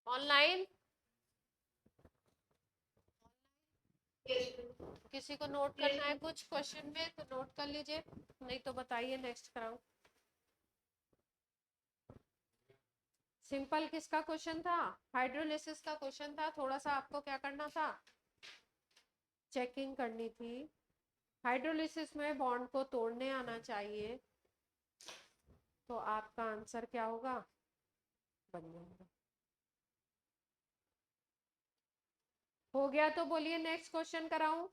ऑनलाइन। किसी को नोट करना है कुछ क्वेश्चन में तो नोट कर लीजिए, नहीं तो बताइए, नेक्स्ट कराऊं। सिंपल किसका क्वेश्चन था, हाइड्रोलिसिस का क्वेश्चन था, थोड़ा सा आपको क्या करना था, चेकिंग करनी थी। हाइड्रोलिसिस में बॉन्ड को तोड़ने आना चाहिए, तो आपका आंसर क्या होगा, बन जाएगा। हो गया तो बोलिए नेक्स्ट क्वेश्चन कराऊं।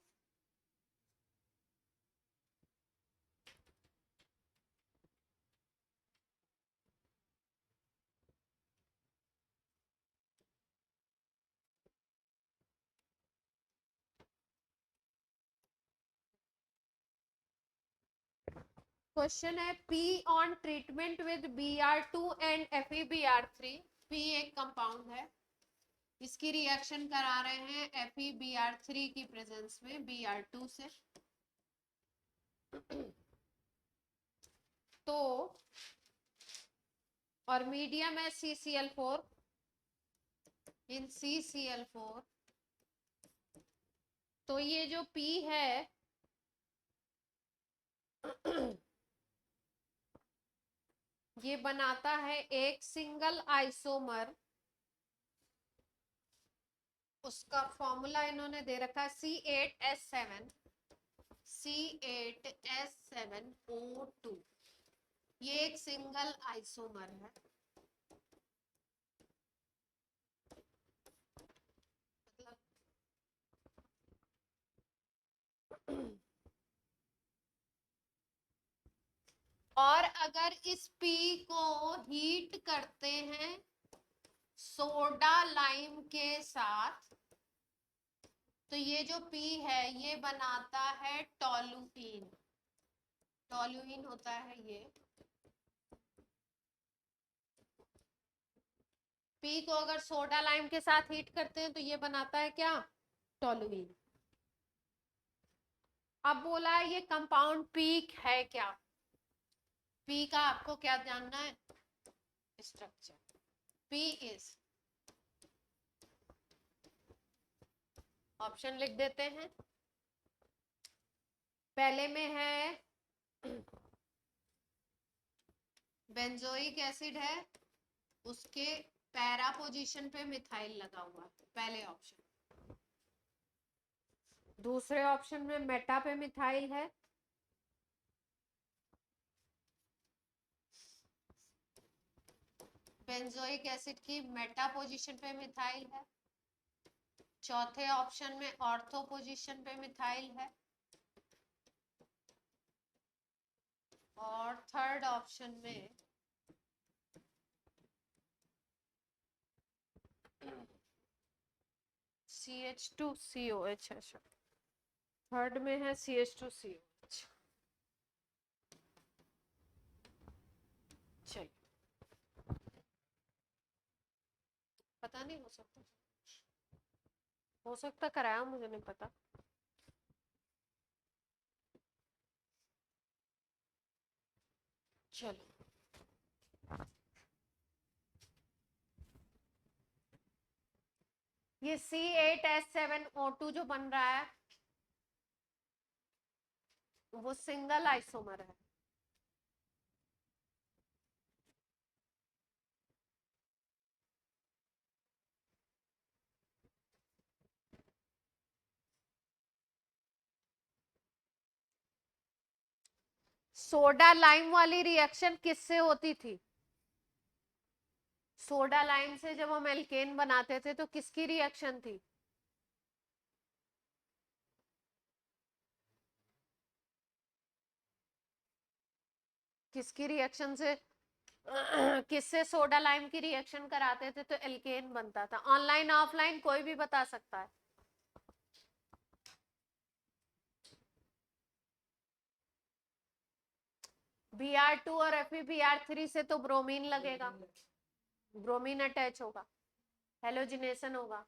क्वेश्चन है, P on treatment with Br2 and FeBr3। P एक कंपाउंड है, इसकी रिएक्शन करा रहे हैं FeBr3 की प्रेजेंस में Br2 से। तो और मीडियम है CCl4, इन CCl4, तो ये जो P है ये बनाता है एक सिंगल आइसोमर, उसका फॉर्मूला इन्होंने दे रखा है C8H7, C8H7O2। ये एक सिंगल आइसोमर है, मतलब और अगर इस P को हीट करते हैं सोडा लाइम के साथ, तो ये जो P है ये बनाता है टोलुइन। टोलुइन होता है ये। P को अगर सोडा लाइम के साथ हीट करते हैं तो ये बनाता है क्या? टोलुइन। अब बोला है ये कंपाउंड पीक है क्या? P का आपको क्या जानना है? स्ट्रक्चर। P इज, ऑप्शन लिख देते हैं। पहले में है बेंजोइक एसिड है, उसके पैरा पोजीशन पे मिथाइल लगा हुआ है, पहले ऑप्शन। दूसरे ऑप्शन में मेटा पे मिथाइल है, बेंजोइक एसिड की मेटा पोजीशन पे मिथाइल है। चौथे ऑप्शन में ऑर्थो पोजीशन पे मिथाइल है, और थर्ड ऑप्शन में CH2COH है। थर्ड में है CH2COH। चलिए, पता नहीं, हो सकता कराया, मुझे नहीं पता। चलो, ये C8H7O2 जो बन रहा है वो सिंगल आइसोमर है। सोडा लाइम वाली रिएक्शन किससे होती थी? सोडा लाइम से जब हम एल्केन बनाते थे तो किसकी रिएक्शन थी? किसकी रिएक्शन से किससे सोडा लाइम की रिएक्शन कराते थे तो एल्केन बनता था? ऑनलाइन ऑफलाइन कोई भी बता सकता है। Br2 और FeBr3 से तो ब्रोमीन लगेगा, ब्रोमीन अटैच होगा, हेलोजिनेशन होगा।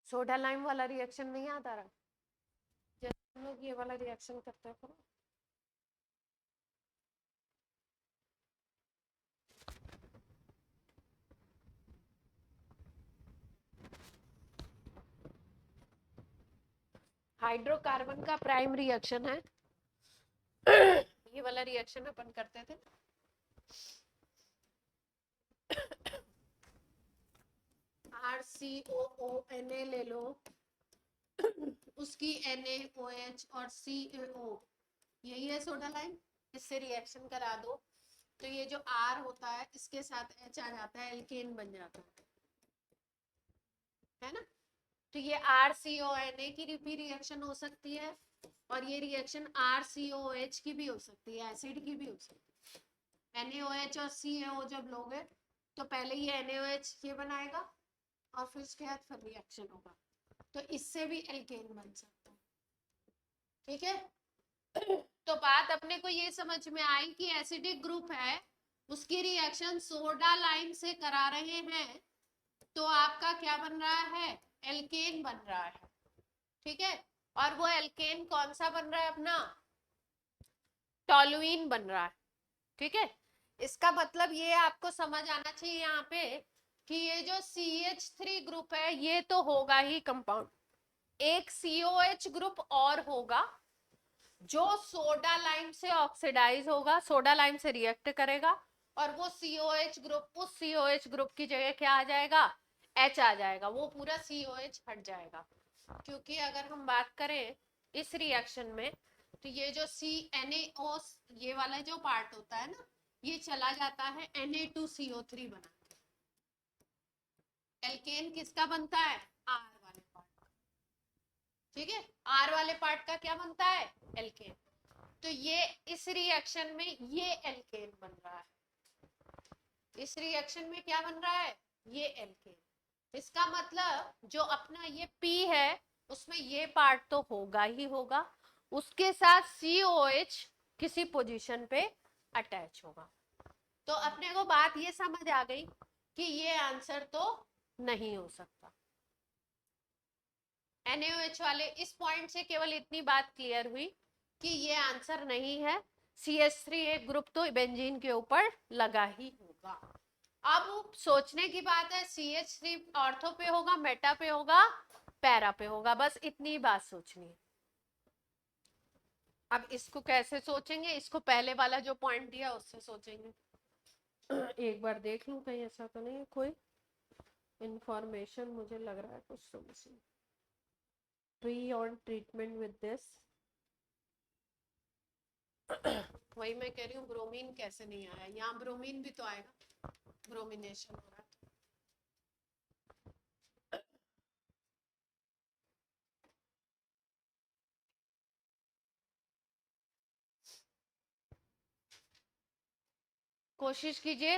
सोडा लाइम वाला रिएक्शन नहीं याद आ रहा? जैसे हम लोग ये वाला रिएक्शन करते हैं, हाइड्रोकार्बन का प्राइम रिएक्शन है ये वाला रिएक्शन अपन करते थे। RCOO Na ले लो, उसकी NaOH और CaO, यही है सोडा लाइम। इससे रिएक्शन करा दो तो ये जो R होता है इसके साथ H आ जाता है, एल्केन बन जाता है ना? तो ये RCONA की भी रिएक्शन हो सकती है, और ये रिएक्शन RCOH की भी हो सकती है, एसिड की भी हो सकती है। NaOH और CaO जब लोगे तो पहले ये NaOH ये बनाएगा और फिर उसके बाद फिर रिएक्शन होगा, तो इससे भी एल्केन बन सकता है। ठीक है, तो बात अपने को ये समझ में आई कि एसिडिक ग्रुप है, उसकी रिएक्शन सोडा लाइम से करा रहे हैं, तो आपका क्या बन रहा है? एल्केन बन रहा है। ठीक है, और वो एल्केन कौन सा बन रहा है अपना, टॉलुइन बन रहा है। ठीक है, इसका मतलब ये आपको समझ आना चाहिए यहाँ पे कि ये जो CH3 ग्रुप है ये तो होगा ही कंपाउंड, एक COH ग्रुप और होगा जो सोडा लाइम से ऑक्सीडाइज होगा, सोडा लाइम से रिएक्ट करेगा, और वो COH ग्रुप, उस COH ग्रुप की जगह क्या आ जाएगा, H आ जाएगा, वो पूरा COH हट जाएगा। क्योंकि अगर हम बात करें इस रिएक्शन में तो ये जो CNaO ये वाला जो पार्ट होता है ना, ये चला जाता है Na2CO3 बना। एल्केन किसका बनता है, R वाले पार्ट। ठीक है, R वाले पार्ट का क्या बनता है, एल्केन। तो ये इस रिएक्शन में ये एल्केन बन रहा है, इस रिएक्शन में क्या बन रहा है, ये एल्केन। इसका मतलब जो अपना ये P है उसमें ये पार्ट तो होगा ही होगा, उसके साथ COH किसी पोजीशन पे अटैच होगा। तो अपने को बात ये समझ आ गई कि ये आंसर तो नहीं हो सकता। NaOH वाले इस पॉइंट से केवल इतनी बात क्लियर हुई कि ये आंसर नहीं है, CH3 एक ग्रुप तो बेंजीन के ऊपर लगा ही होगा। अब सोचने की बात है, CH3 ऑर्थो पे होगा, मेटा पे होगा, पैरा पे होगा, बस इतनी बात सोचनी है। अब इसको कैसे सोचेंगे, इसको पहले वाला जो पॉइंट दिया उससे सोचेंगे। एक बार देख लूं कहीं ऐसा तो नहीं है कोई इंफॉर्मेशन, मुझे लग रहा है कुछ तो missing. Pre on treatment with this, वही मैं कह रही हूँ, ब्रोमीन कैसे नहीं आया, यहाँ ब्रोमीन भी तो आएगा, ब्रोमिनेशन हो रहा है। कोशिश कीजिए,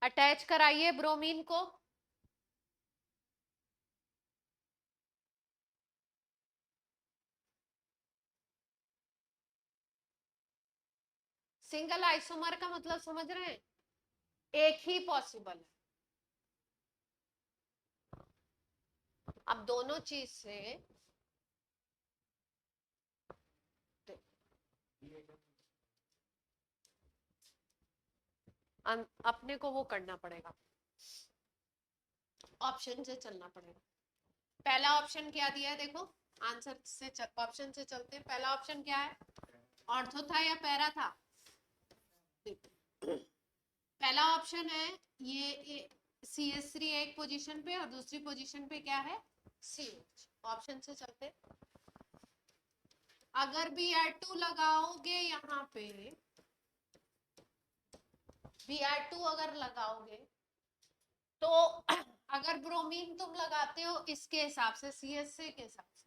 अटैच कराइए ब्रोमीन को। सिंगल आइसोमर का मतलब समझ रहे हैं, एक ही पॉसिबल है। अब दोनों चीज से अपने को वो करना पड़ेगा, ऑप्शन से चलना पड़ेगा। पहला ऑप्शन क्या दिया है देखो, आंसर से ऑप्शन से चलते हैं। पहला ऑप्शन क्या है, ऑर्थो था या पैरा था, पहला ऑप्शन है ये CH3 एक पोजीशन पे और दूसरी पोजीशन पे क्या है, CH। ऑप्शन से चलते, अगर Br2 लगाओगे यहाँ पे, Br2 अगर लगाओगे तो अगर ब्रोमीन तुम लगाते हो इसके हिसाब से, CH3 के हिसाब से,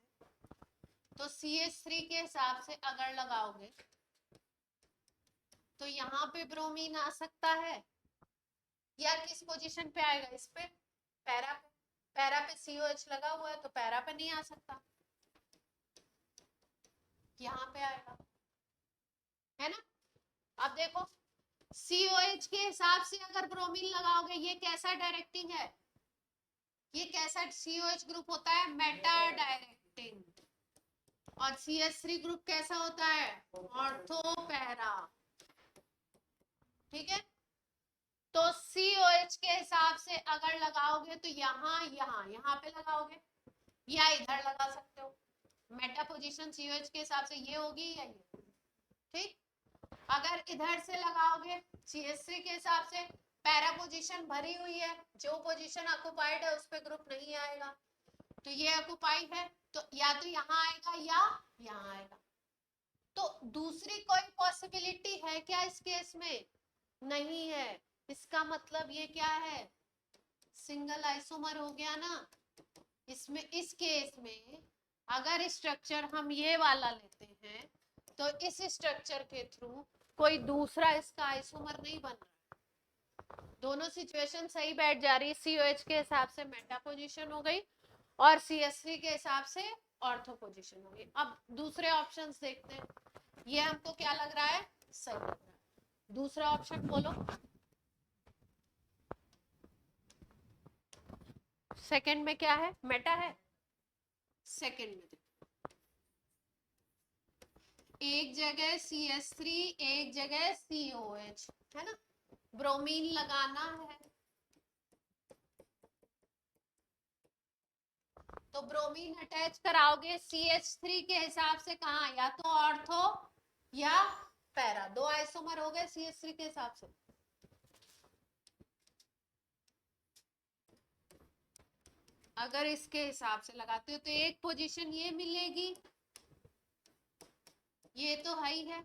तो CH3 के हिसाब से अगर लगाओगे तो यहाँ पे ब्रोमीन आ सकता है, या किस पोजीशन पे आएगा, इस पे, पैरा पे। पैरा पे COH लगा हुआ है तो पैरा पे नहीं आ सकता, यहाँ पे आएगा, है ना। अब देखो COH के हिसाब से अगर ब्रोमीन लगाओगे, ये कैसा डायरेक्टिंग है, ये कैसा COH ग्रुप होता है, मेटा डायरेक्टिंग, और CH3 ग्रुप कैसा होता है, ऑर्थो पैरा। ठीक है, तो COH के हिसाब से अगर लगाओगे तो यहाँ यहाँ यहाँ पे लगाओगे, या इधर लगा सकते हो। मेटा पोजीशन COH के हिसाब से ये होगी या ये, ठीक। अगर इधर से लगाओगे CH3 के हिसाब से, पैरा पोजीशन भरी हुई है, जो पोजीशन ऑक्युपाइड है उस पे ग्रुप नहीं आएगा, तो ये ऑक्युपाइड है तो या तो यहाँ आएगा या यहाँ आएगा। तो दूसरी कोई पॉसिबिलिटी है क्या इस केस में, नहीं है। इसका मतलब ये क्या है, सिंगल आइसोमर हो गया ना। इसमें इस केस में अगर स्ट्रक्चर हम ये वाला लेते हैं तो इस स्ट्रक्चर के थ्रू कोई दूसरा इसका आइसोमर नहीं बन रहा, दोनों सिचुएशन सही बैठ जा रही। COH के हिसाब से मेटा पोजीशन हो गई और CH3 के हिसाब से ऑर्थो पोजीशन हो गई। अब दूसरे ऑप्शंस देखते हैं, ये हमको क्या लग रहा है, सही लग रहा है। दूसरा ऑप्शन बोलो, सेकंड में क्या है, मेटा है, सेकंड में देखो एक जगह CH3, एक जगह COH, है ना। ब्रोमीन लगाना है तो ब्रोमीन अटैच कराओगे CH3 के हिसाब से कहा, या तो ऑर्थो या पैरा, दो आइसोमर हो गए CH3 के हिसाब से। अगर इसके हिसाब से लगाते हो तो एक पोजीशन ये मिलेगी, ये तो है ही है,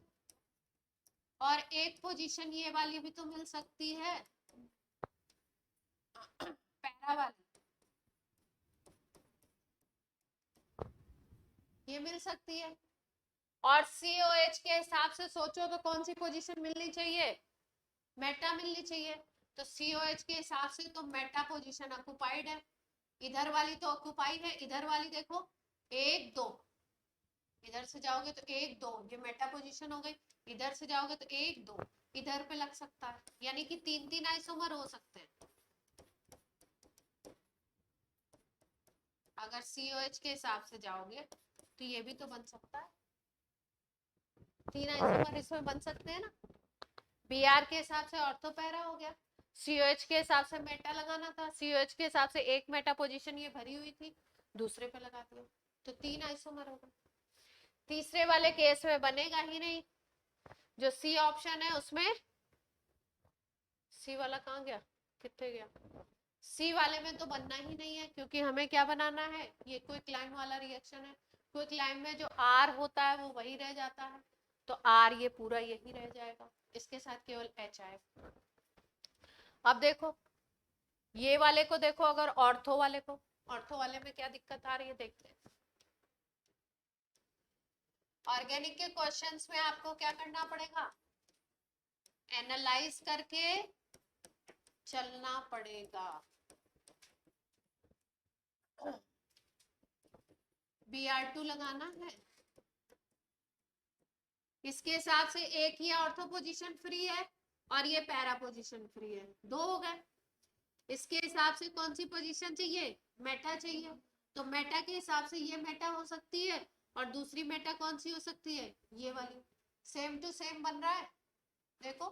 और एक पोजीशन ये वाली भी तो मिल सकती है, पैरा वाली, ये मिल सकती है। और COH के हिसाब से सोचो तो कौन सी पोजीशन मिलनी चाहिए, मेटा मिलनी चाहिए। तो COH के हिसाब से तो मेटा पोजीशन ऑक्युपाइड है, इधर वाली तो ऑक्युपाई है, इधर वाली देखो एक दो, इधर से जाओगे तो एक दो, ये मेटा पोजीशन हो गई, इधर से जाओगे तो एक दो, इधर पे लग सकता है, यानी कि तीन तीन आइसोमर हो सकते हैं। अगर COH के हिसाब से जाओगे तो ये भी तो बन सकता है, तीन आइसोमर इसमें बन सकते हैं ना। Br के हिसाब से ऑर्थो पैरा हो गया, COH के हिसाब से मेटा लगाना था, COH के हिसाब से एक मेटा पोजीशन ये भरी हुई थी, दूसरे पे लगा दिया तो तीन आइसोमर होगा। तीसरे वाले केस में बनेगा ही नहीं, जो C ऑप्शन है उसमें, C वाला कहाँ गया, कितने गया, C वाले में तो बनना ही नहीं है, क्योंकि हमें क्या बनाना है, ये क्विक लाइम वाला रिएक्शन है, क्विक लाइम में जो R होता है वो वही रह जाता है, तो R ये पूरा यही रह जाएगा, इसके साथ केवल H आएगा। अब देखो ये वाले को देखो, अगर ऑर्थो वाले को, ऑर्थो वाले में क्या दिक्कत आ रही है देखते हैं। ऑर्गेनिक के क्वेश्चंस में आपको क्या करना पड़ेगा, एनालाइज करके चलना पड़ेगा। Br2 लगाना है, इसके हिसाब से एक ही ऑर्थो पोजीशन फ्री है और ये पैरा पोजीशन फ्री है, दो हो गए। इसके हिसाब से कौन सी पोजीशन चाहिए, मेटा चाहिए, तो मेटा के हिसाब से ये मेटा हो सकती है, और दूसरी मेटा कौन सी हो सकती है, ये वाली। सेम टू सेम बन रहा है, देखो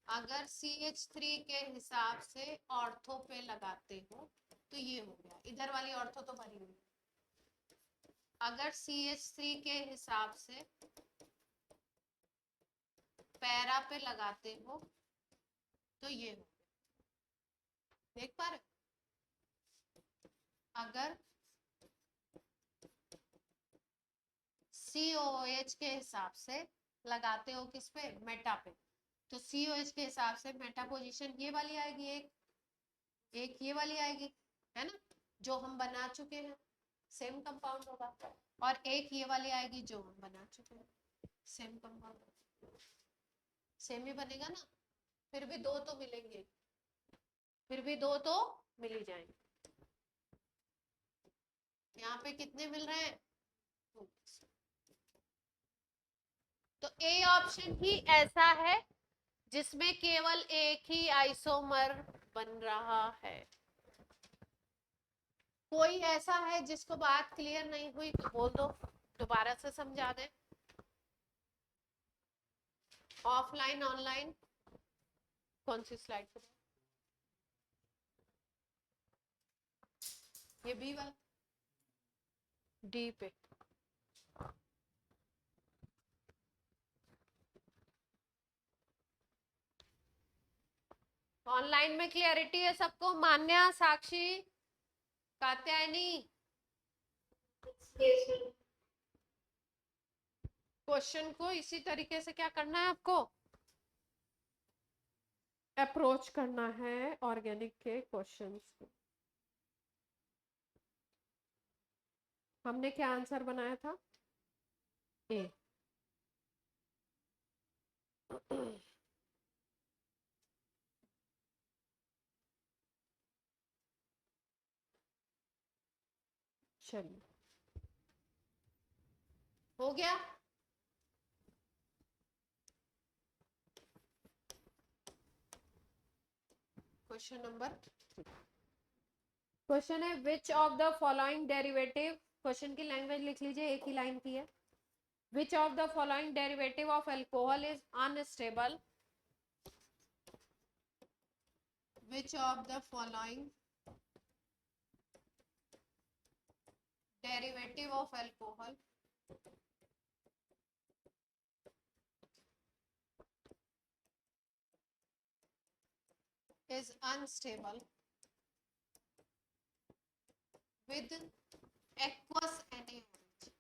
अगर CH3 के हिसाब से ऑर्थो पे लगाते हो तो ये हो गया, इधर वाली ऑर्थो तो भरी हुई। अगर CH3 के हिसाब से पैरा पे लगाते हो तो ये हो गया, देख पा रहे, अगर COH के हिसाब से लगाते हो किस पे, मेटा पे, तो COH के हिसाब से मेटा पोजीशन ये वाली आएगी, एक ये वाली आएगी, है ना, जो हम बना चुके हैं, सेम कंपाउंड होगा, और एक ये वाली आएगी जो हम बना चुके हैं, सेम कंपाउंड, सेम ही बनेगा ना, फिर भी दो तो मिलेंगे, फिर भी दो तो मिल ही जाएंगे। यहाँ पे कितने मिल रहे हैं, तो ए ऑप्शन ही ऐसा है जिसमें केवल एक ही आइसोमर बन रहा है। कोई ऐसा है जिसको बात क्लियर नहीं हुई तो बोल दो, दोबारा से समझा दें। ऑफलाइन ऑनलाइन कौन सी स्लाइड पे, ये बी वाला, डी पे। ऑनलाइन में क्लियरिटी है सबको, मान्या, साक्षी, कात्यायनी। क्वेश्चन को इसी तरीके से क्या करना है आपको, अप्रोच करना है ऑर्गेनिक के क्वेश्चंस को। हमने क्या आंसर बनाया था, ए। चलिए हो गया। क्वेश्चन नंबर, क्वेश्चन है विच of the following derivative question की लैंग्वेज लिख लीजिए, एक ही लाइन की है. विच of the following derivative of alcohol is unstable? Which of the following derivative of alcohol is unstable with aqueous NaOH.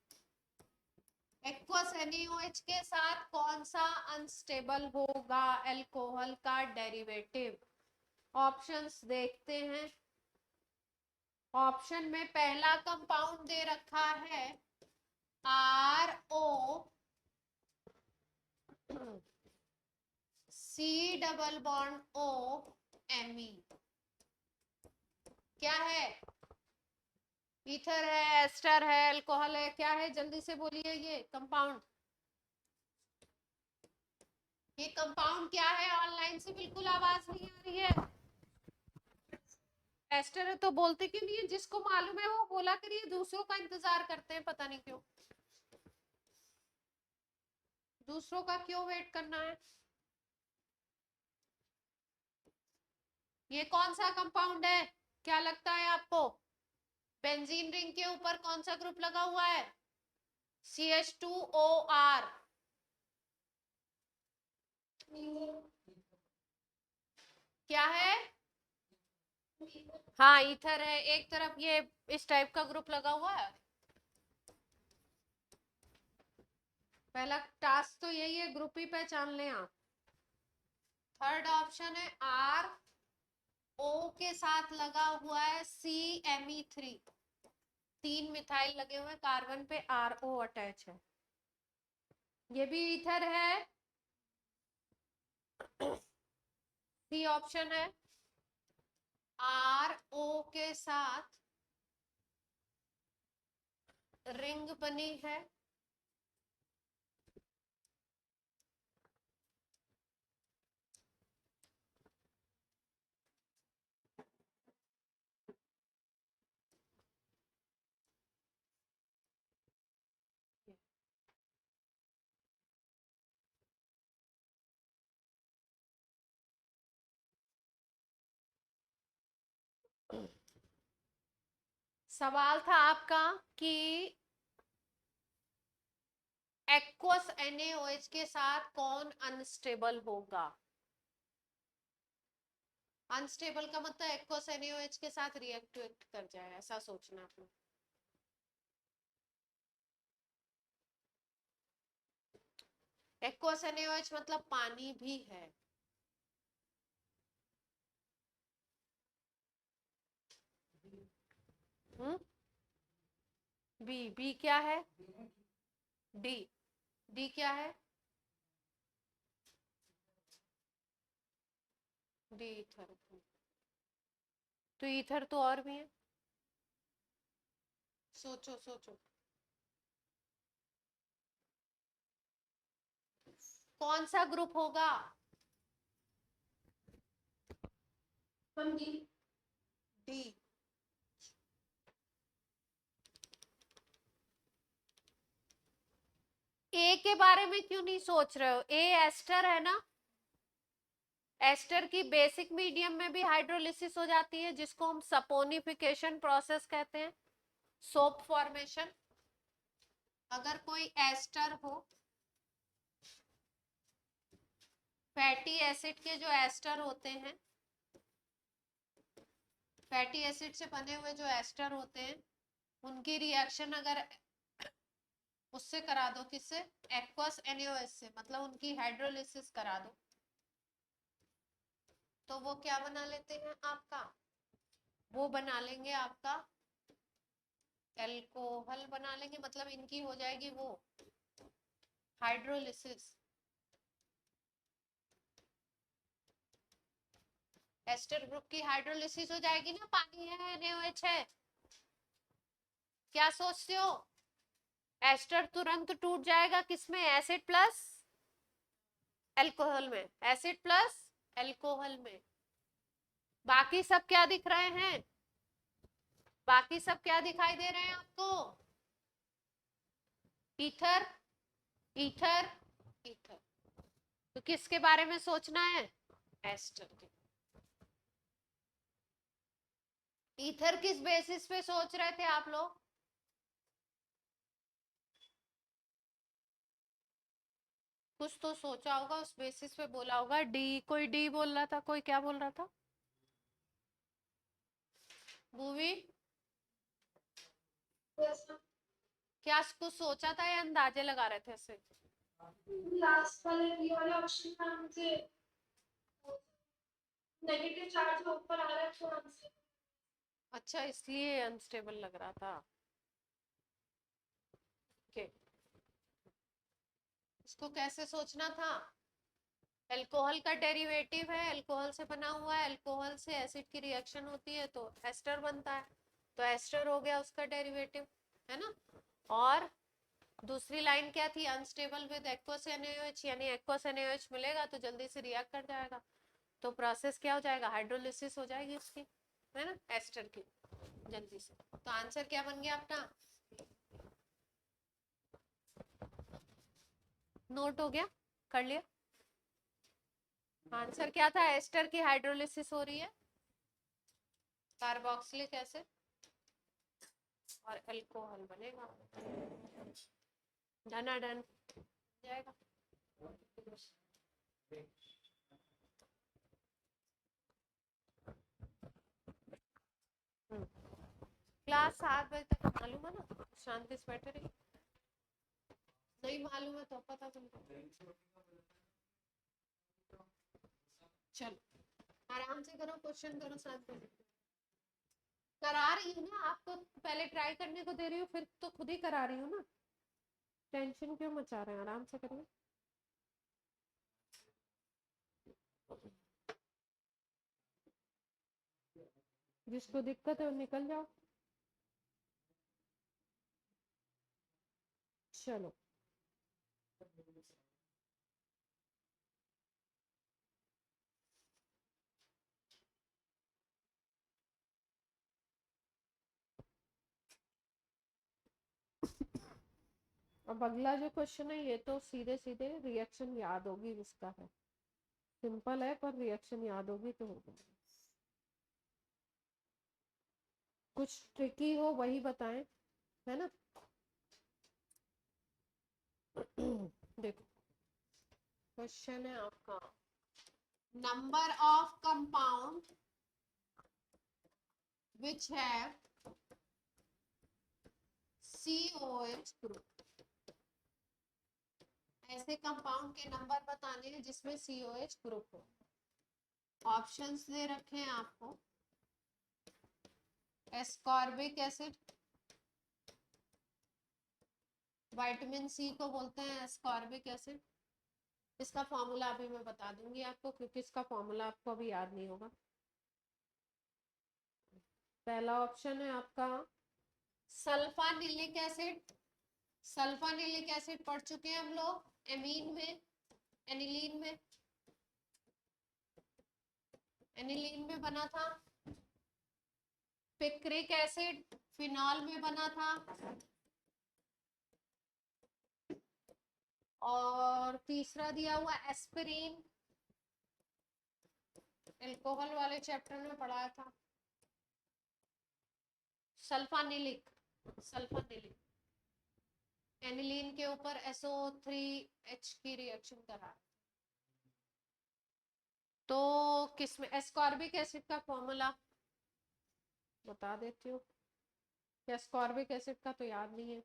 aqueous NaOH के साथ कौन सा अनस्टेबल होगा अल्कोहल का डेरिवेटिव? ऑप्शंस देखते हैं. ऑप्शन में पहला कंपाउंड दे रखा है RO C double bond O Me. क्या है? ईथर है, एस्टर है, अल्कोहल है, क्या है? जल्दी से बोलिए. ये कंपाउंड, ये कंपाउंड क्या है? ऑनलाइन से बिल्कुल आवाज नहीं आ रही है. एस्टर है तो बोलते क्यों नहीं है? जिसको मालूम है वो बोला करिए, दूसरों का इंतजार करते हैं, पता नहीं क्यों. दूसरों का क्यों वेट करना है? ये कौन सा कंपाउंड है? क्या लगता है आपको? बेंजीन रिंग के ऊपर कौन सा ग्रुप लगा हुआ है? CH2OR. क्या है? हाँ, ईथर है. एक तरफ ये इस टाइप का ग्रुप लगा हुआ है. पहला टास्क तो यही है, ग्रुप ही पहचान लें आप. थर्ड ऑप्शन है RO के साथ लगा हुआ है CMe3. 3 मिथाइल लगे हुए, कार्बन पे RO अटैच है. ये भी ईथर है. सी ऑप्शन है. RO के साथ रिंग बनी है. सवाल था आपका कि एक्वस NaOH के साथ कौन अनस्टेबल होगा. अनस्टेबल का मतलब एक्वस NaOH के साथ रिएक्ट कर जाए, ऐसा सोचना आपने. एक्वस NaOH मतलब पानी भी है. बी क्या है? डी क्या है? D ether. तो ईथर तो और भी है. सोचो सोचो, कौन सा ग्रुप होगा? डी. ए के बारे में क्यों नहीं सोच रहे हो? ए एस्टर है ना. एस्टर की बेसिक मीडियम में भी हाइड्रोलिसिस हो जाती है, जिसको हम सपोनिफिकेशन प्रोसेस कहते हैं, सोप फॉर्मेशन. अगर कोई एस्टर हो, फैटी एसिड के जो एस्टर होते हैं, फैटी एसिड से बने हुए जो एस्टर होते हैं, उनकी रिएक्शन अगर उससे करा दो, किससे? एक्वस NaOH से, मतलब उनकी हाइड्रोलिसिस करा दो, तो वो क्या बना लेते हैं आपका? वो बना लेंगे आपका अल्कोहल बना लेंगे. मतलब इनकी हो जाएगी वो हाइड्रोलिसिस. एस्टर ग्रुप की हाइड्रोलिसिस हो जाएगी ना. पानी है, NaOH है. क्या सोचते हो? एस्टर तुरंत टूट जाएगा किसमें? एसिड प्लस अल्कोहल में. एसिड प्लस अल्कोहल में. बाकी सब क्या दिख रहे हैं? बाकी सब क्या दिखाई दे रहे हैं आपको? Ether, ether, ether. तो किसके बारे में सोचना है? एस्टर के। ईथर किस बेसिस पे सोच रहे थे आप लोग? कुछ तो सोचा होगा, उस बेसिस पे बोला होगा। डी, कोई डी बोल रहा था, कोई क्या बोल रहा था? Movie Yes, ma'am. क्या कुछ सोचा था या अंदाजे लगा रहे थे ऐसे? लास्ट वाले ये वाला ऑप्शन था मुझे नेगेटिव चार्ज ऊपर आ रहा है तो आंसर। अच्छा, इसलिए अनस्टेबल लग रहा था। ओके, इसको कैसे सोचना था? अल्कोहल का डेरिवेटिव है, अल्कोहल से बना हुआ है, अल्कोहल से एसिड की रिएक्शन होती है तो एस्टर बनता है, तो एस्टर हो गया उसका डेरिवेटिव, है ना। और दूसरी लाइन क्या थी? अनस्टेबल विद एक्वस NaOH, यानी एक्वस NaOH मिलेगा तो जल्दी से रिएक्ट कर जाएगा, तो प्रोसेस क्या हो जाएगा? हाइड्रोलिसिस हो जाएगी उसकी, है ना, एस्टर की, जल्दी से। तो आंसर क्या बन गया अपना? नोट हो गया, कर लिया? आंसर क्या था? एस्टर की हाइड्रोलिसिस हो रही है, कार्बोक्सिलिक एसिड और अल्कोहल बनेगा, धनाधन जाएगा। क्लास 7 बजे तक मालूम है ना? शांति से बैठे रहिए। नहीं मालूम है तो पता तुमको। चलो आराम से करो, क्वेश्चन करो 7 बजे। करा रही हूँ ना आपको, पहले ट्राई करने को दे रही हूँ, फिर तो खुद ही करा रही हूँ ना। टेंशन क्यों मचा रहे हैं? आराम से करिए। जिसको दिक्कत है वो निकल जाओ। चलो अब अगला जो क्वेश्चन है ये तो सीधे सीधे रिएक्शन याद होगी इसका है, सिंपल है पर रिएक्शन याद होगी तो होगा। कुछ ट्रिकी हो वही बताएं, है ना। देखो क्वेश्चन है आपका, number of compound which have COH group. ऐसे कंपाउंड के नंबर बताने हैं जिसमें COH ग्रुप हो। ऑप्शंस दे रखे हैं आपको, एस्कॉर्बिक एसिड, विटामिन सी को बोलते हैं एस्कॉर्बिक एसिड। इसका फॉर्मूला अभी मैं बता दूंगी आपको, क्योंकि इसका फॉर्मूला आपको अभी याद नहीं होगा। पहला ऑप्शन है आपका सल्फानिलिक एसिड। सल्फानिलिक एसिड पढ़ चुके हैं हम लोग एमीन में, एनिलीन में, एनिलीन में बना था। पिक्रिक एसिड फिनॉल में बना था। और तीसरा दिया हुआ एस्पिरिन, अल्कोहल वाले चैप्टर में पढ़ाया था। सल्फानिलिक, सल्फानिलिक एनिलीन के ऊपर SO3H की रिएक्शन करा। तो किसमें एस्कॉर्बिक एसिड का फॉर्मूला बता देती हूँ, एस्कॉर्बिक एसिड का तो याद नहीं है।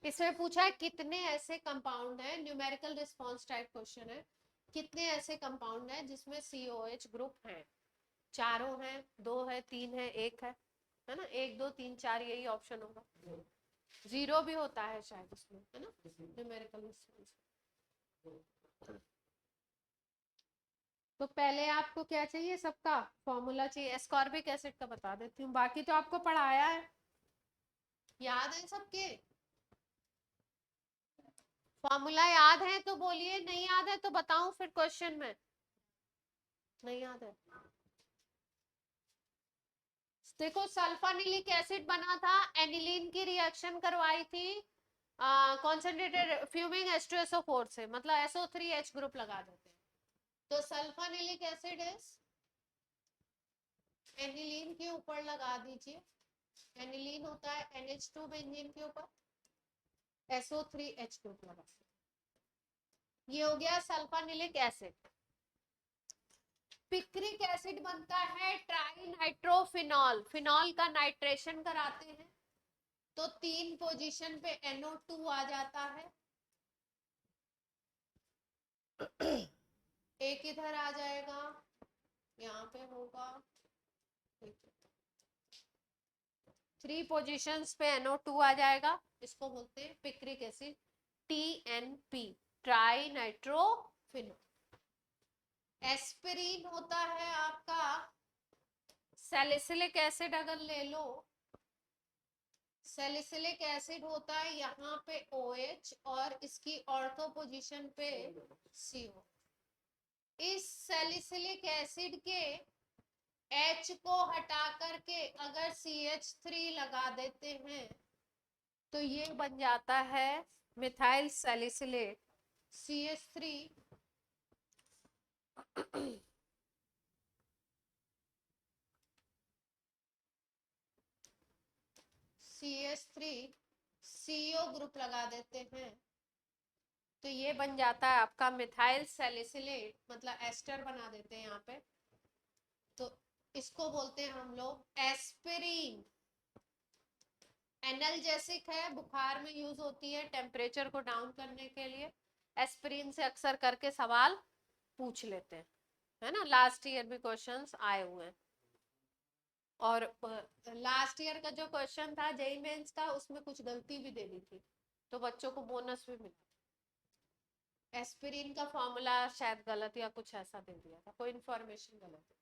इसमें पूछा है कितने ऐसे कंपाउंड हैं, न्यूमेरिकल रिस्पांस टाइप क्वेश्चन है, कितने ऐसे कंपाउंड हैं जिसमें COH ग्रुप हैं? चारों हैं, दो है, तीन है, एक है ना, 1 2 3 4 यही ऑप्शन होगा। 0 भी होता है शायद उसमें, है ना, न्यूमेरिकल रिस्पांस। तो पहले आपको क्या चाहिए? सबका फॉर्मूला चाहिए। एस्कॉर्बिक एसिड का बता देती हूँ, बाकी तो आपको पढ़ाया है, याद है सबके। फॉर्मूला याद है तो बोलिए, नहीं याद है तो बताऊं फिर क्वेश्चन में। नहीं याद है देखो सल्फानिलिक एसिड बना था, एनिलीन की रिएक्शन करवाई थी कॉन्सेंट्रेटेड फ्यूमिंग H2SO4 से, मतलब SO3H ग्रुप लगा देते हैं। तो सल्फानिलिक एसिड इज, एनिलीन के ऊपर लगा दीजिए, एनिलीन होता है NH2 बेंजीन के ऊपर, SO3H ग्रुप लगा, ये हो गया सल्फानिलिक एसिड। पिक्रिक एसिड बनता है ट्राई नाइट्रोफिनॉल, फिनॉल का नाइट्रेशन कराते हैं तो 3 पोजीशन पे NO2 आ जाता है, एक इधर आ जाएगा, यहाँ पे होगा, 3 पोजीशंस पे NO2 आ जाएगा, इसको बोलते हैं picric acid, TNP, try nitrophenol. Aspirin होता है आपका सैलिसिलिक एसिड, अगर ले लो सैलिसिलिक एसिड होता है यहाँ पे OH और इसकी ऑर्थो पोजीशन पे CO। इस सैलिसिलिक एसिड के H को हटा करके अगर CH3 लगा देते हैं तो ये बन जाता है methyl salicylate, CH3 CH3 CO group लगा देते हैं तो ये बन जाता है आपका मिथाइल सैलिसिलेट, मतलब एस्टर बना देते हैं यहाँ पे, तो इसको बोलते हैं हम लोग एस्पिरिन। एनाल्जेसिक है, बुखार में यूज होती है टेम्परेचर को डाउन करने के लिए। एस्पिरिन से अक्सर करके सवाल पूछ लेते हैं, है ना, लास्ट ईयर भी क्वेश्चंस आए हुए हैं। और लास्ट ईयर का जो क्वेश्चन था जेई मेंस का, उसमें कुछ गलती भी दे दी थी तो बच्चों को बोनस भी मिला। एस्पिरिन का फॉर्मूला शायद गलत या कुछ ऐसा दे दिया था, कोई इंफॉर्मेशन गलत है।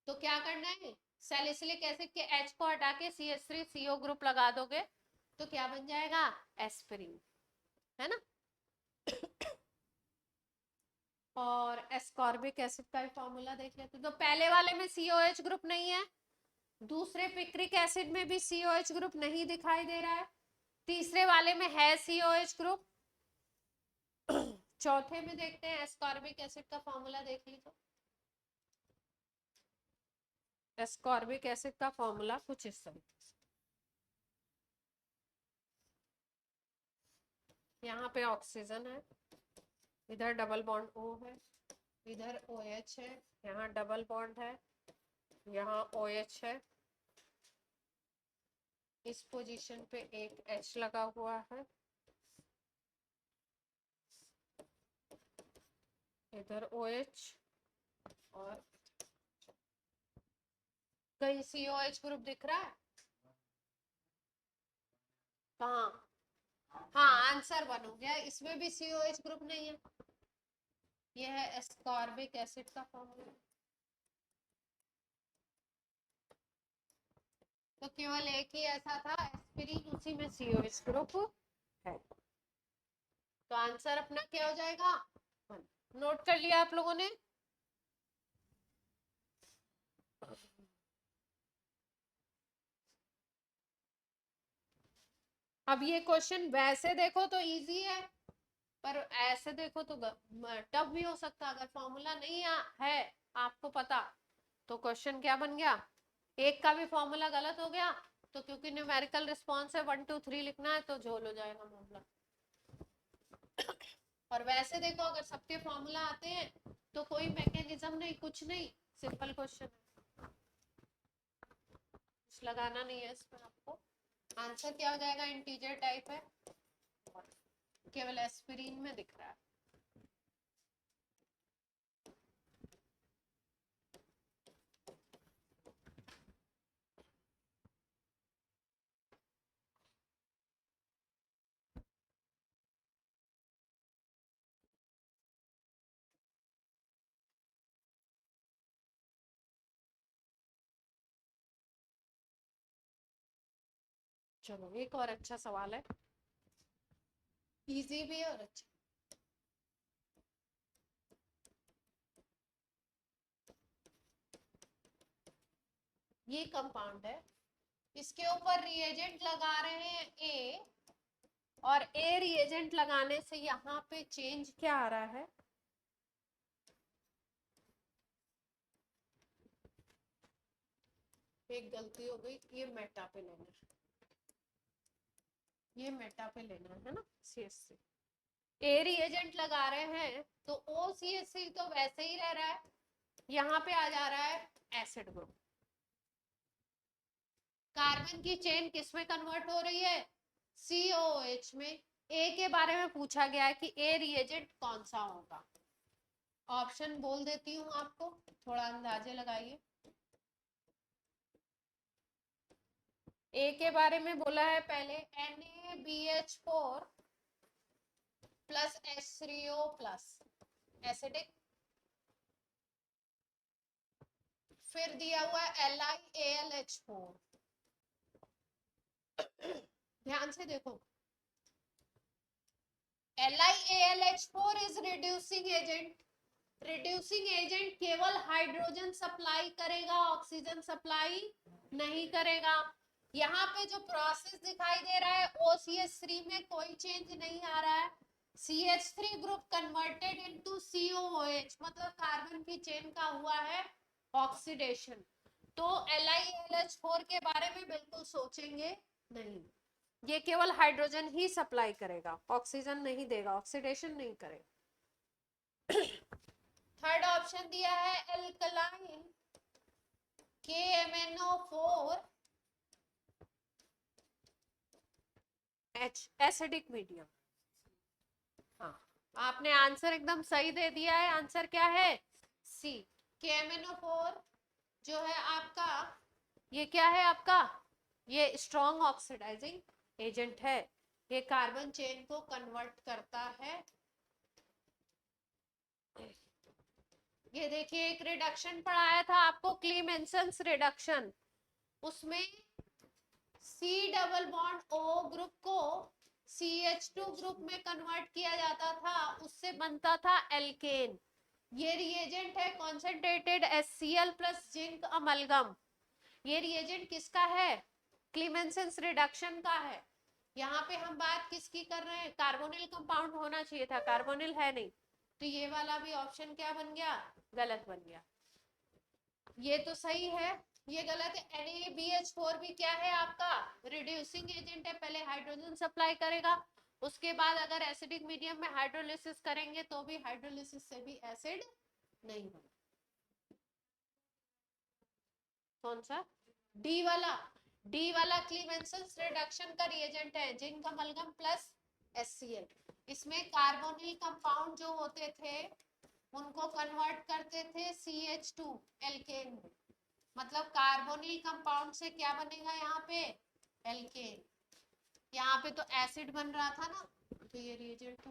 तो क्या करना है, सैलिसिलिक एसिड के H को हटा के CH3 CO ग्रुप लगा दोगे तो क्या बन जाएगा, एस्पिरिन, है ना। और एस्कॉर्बिक एसिड का भी फॉर्मूला देख लेते हैं। तो पहले वाले में COH ग्रुप नहीं है, दूसरे पिक्रिक एसिड में भी COH ग्रुप नहीं दिखाई दे रहा है, तीसरे वाले में है COH ग्रुप, चौथे में देखते हैं एस्कॉर्बिक एसिड का फॉर्मूला देख लीजिए। एस्कॉर्बिक एसिड का फॉर्मूला कुछ इस तरीके से, यहाँ पे ऑक्सीजन है, इधर डबल बॉन्ड O है, इधर OH है, यहाँ डबल बॉन्ड है, यहाँ OH है, इस पोजीशन पे एक H लगा हुआ है, इधर OH, और कहीं COH ग्रुप दिख रहा है कहाँ, हाँ आंसर 1 हो गया, इसमें भी COH ग्रुप नहीं है, यह है एस्कॉर्बिक एसिड का फॉर्मूला। तो केवल एक ही ऐसा था एस्पिरिन, उसी में COH ग्रुप है, तो आंसर अपना क्या हो जाएगा, 1। नोट कर लिया आप लोगों ने। अब ये क्वेश्चन वैसे देखो तो इजी है, पर ऐसे देखो तो टफ भी हो सकता है। अगर फॉर्मूला नहीं है आपको पता तो क्वेश्चन क्या बन गया, एक का भी फॉर्मूला गलत हो गया तो क्योंकि न्यूमेरिकल रिस्पॉन्स है 1 2 3 लिखना है तो झोल हो जाएगा मामला। और वैसे देखो अगर सबके फॉर्मूला आते हैं तो कोई मैकेनिज्म नहीं, कुछ नहीं, सिंपल क्वेश्चन है, कुछ लगाना नहीं है इसमें आपको। आंसर क्या हो जाएगा, इंटीजर टाइप है, केवल एस्पिरिन में दिख रहा है। चलो एक और अच्छा सवाल है, इजी भी है और अच्छा। ये कंपाउंड है, इसके ऊपर रिएजेंट लगा रहे हैं ए, और ए रिएजेंट लगाने से यहाँ पे चेंज क्या आ रहा है, एक गलती हो गई, ये मेटा पे लेना है, ये मेटा पे लेना है ना, CH3 ए रिएजेंट लगा रहे हैं तो OCH3 तो वैसे ही रह रहा है, यहाँ पे आ जा रहा है एसिड ग्रुप। कार्बन की चेन किस में कन्वर्ट हो रही है, COOH में। ए के बारे में पूछा गया है कि ए रिएजेंट कौन सा होगा, ऑप्शन बोल देती हूँ आपको, थोड़ा अंदाजे लगाइए। ए के बारे में बोला है पहले NaBH4 plus H3O plus acidic, फिर दिया हुआ है LiAlH4। ध्यान से देखो, LiAlH4 is reducing agent, reducing agent केवल हाइड्रोजन सप्लाई करेगा, ऑक्सीजन सप्लाई नहीं करेगा। यहाँ पे जो प्रोसेस दिखाई दे रहा है OCH3 में कोई चेंज नहीं आ रहा है, CH3 group converted into COOH, मतलब कार्बन की चेन का हुआ है ऑक्सीडेशन। तो LiAlH4 के बारे में बिल्कुल सोचेंगे नहीं, ये केवल हाइड्रोजन ही सप्लाई करेगा, ऑक्सीजन नहीं देगा, ऑक्सीडेशन नहीं करेगा। थर्ड ऑप्शन दिया है alkaline KMnO4 H, acidic medium. हाँ, आपने आंसर एकदम सही दे दिया है, आंसर क्या है सी, KMnO4 जो है आपका, ये क्या है आपका, ये स्ट्रॉन्ग ऑक्सीडाइजिंग एजेंट है, ये कार्बन चेन को कन्वर्ट करता है। ये देखिए एक रिडक्शन पढ़ाया था आपको, क्लीमेंसन्स रिडक्शन, उसमें C double bond O group को CH2 ग्रुप में कन्वर्ट किया जाता था, उससे बनता था एल्केन। ये रिएजेंट है concentrated HCl plus zinc amalgam. ये रिएजेंट किसका है, क्लीमेंसन्स रिडक्शन का है। यहाँ पे हम बात किसकी कर रहे हैं, कार्बोनिल कंपाउंड होना चाहिए था, कार्बोनिल है नहीं, तो ये वाला भी ऑप्शन क्या बन गया, गलत बन गया। ये तो सही है, ये गलत है। NaBH4 भी क्या है आपका, रिड्यूसिंग एजेंट है, पहले हाइड्रोजन सप्लाई करेगा, उसके बाद अगर एसिडिक मीडियम में हाइड्रोलिसिस करेंगे तो भी हाइड्रोलिसिस से भी एसिड नहीं बना। कौन सा, डी वाला क्लीमेंसन्स रिडक्शन का रिएजेंट है, जिंक अमलगम प्लस HCl। इसमें कार्बोनिल कंपाउंड जो होते थे उनको कन्वर्ट करते थे CH2 एल्केन में, मतलब कार्बोनिल कंपाउंड से क्या बनेगा यहाँ पे, एल्केन। यहाँ पे तो एसिड बन रहा था ना, तो ये रिएजेंट तो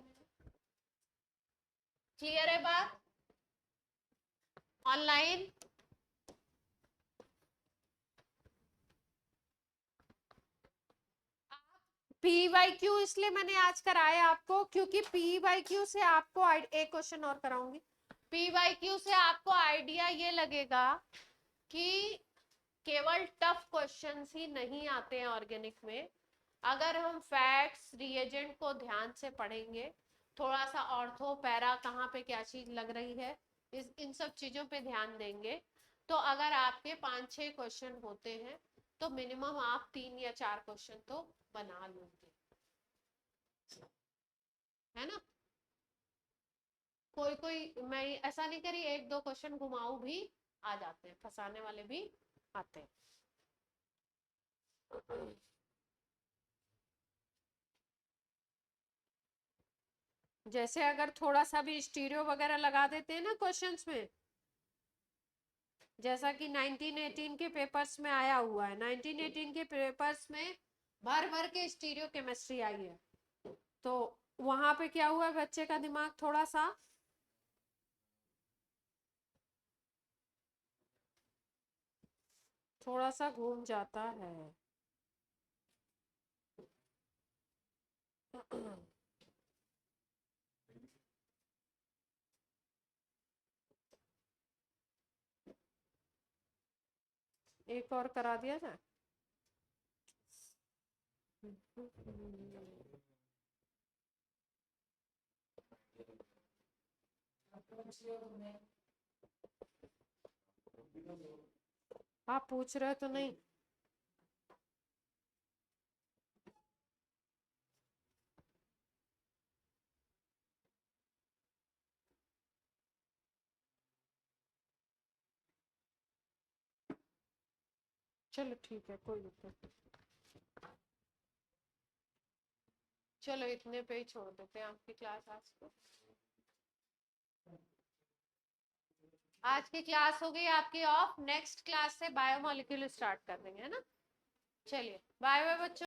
क्लियर है बात, ऑनलाइन। PYQ इसलिए मैंने आज कराया आपको क्योंकि PYQ से आपको एक क्वेश्चन और कराऊंगी, PYQ से आपको आइडिया ये लगेगा कि केवल टफ क्वेश्चंस ही नहीं आते हैं ऑर्गेनिक में। अगर हम फैक्ट्स रिएजेंट को ध्यान से पढ़ेंगे, थोड़ा सा ऑर्थो पैरा कहाँ पे क्या चीज लग रही है, इन सब चीजों पे ध्यान देंगे, तो अगर आपके 5-6 क्वेश्चन होते हैं तो मिनिमम आप 3 या 4 क्वेश्चन तो बना लोगे, है ना। कोई कोई मैं ऐसा नहीं करी, 1-2 क्वेश्चन घुमाऊ भी आ जाते हैं, फंसाने वाले भी आते हैं। जैसे अगर थोड़ा सा भी स्टीरियो वगैरह लगा देते हैं ना क्वेश्चंस में, जैसा कि 1918 के पेपर्स में आया हुआ है, 1918 के पेपर्स में भर भर के स्टीरियो केमिस्ट्री आई है, तो वहां पे क्या हुआ, बच्चे का दिमाग थोड़ा सा घूम जाता है। एक और करा दिया जाए। आप पूछ रहे हो तो नहीं? चलो ठीक है, कोई दिक्कत नहीं। चलो इतने पे ही छोड़ देते हैं आपकी क्लास आज को। आज की क्लास हो गई आपकी ऑफ। नेक्स्ट क्लास से बायोमोलिक्यूल स्टार्ट कर देंगे, है ना? चलिए बाय बाय बच्चों।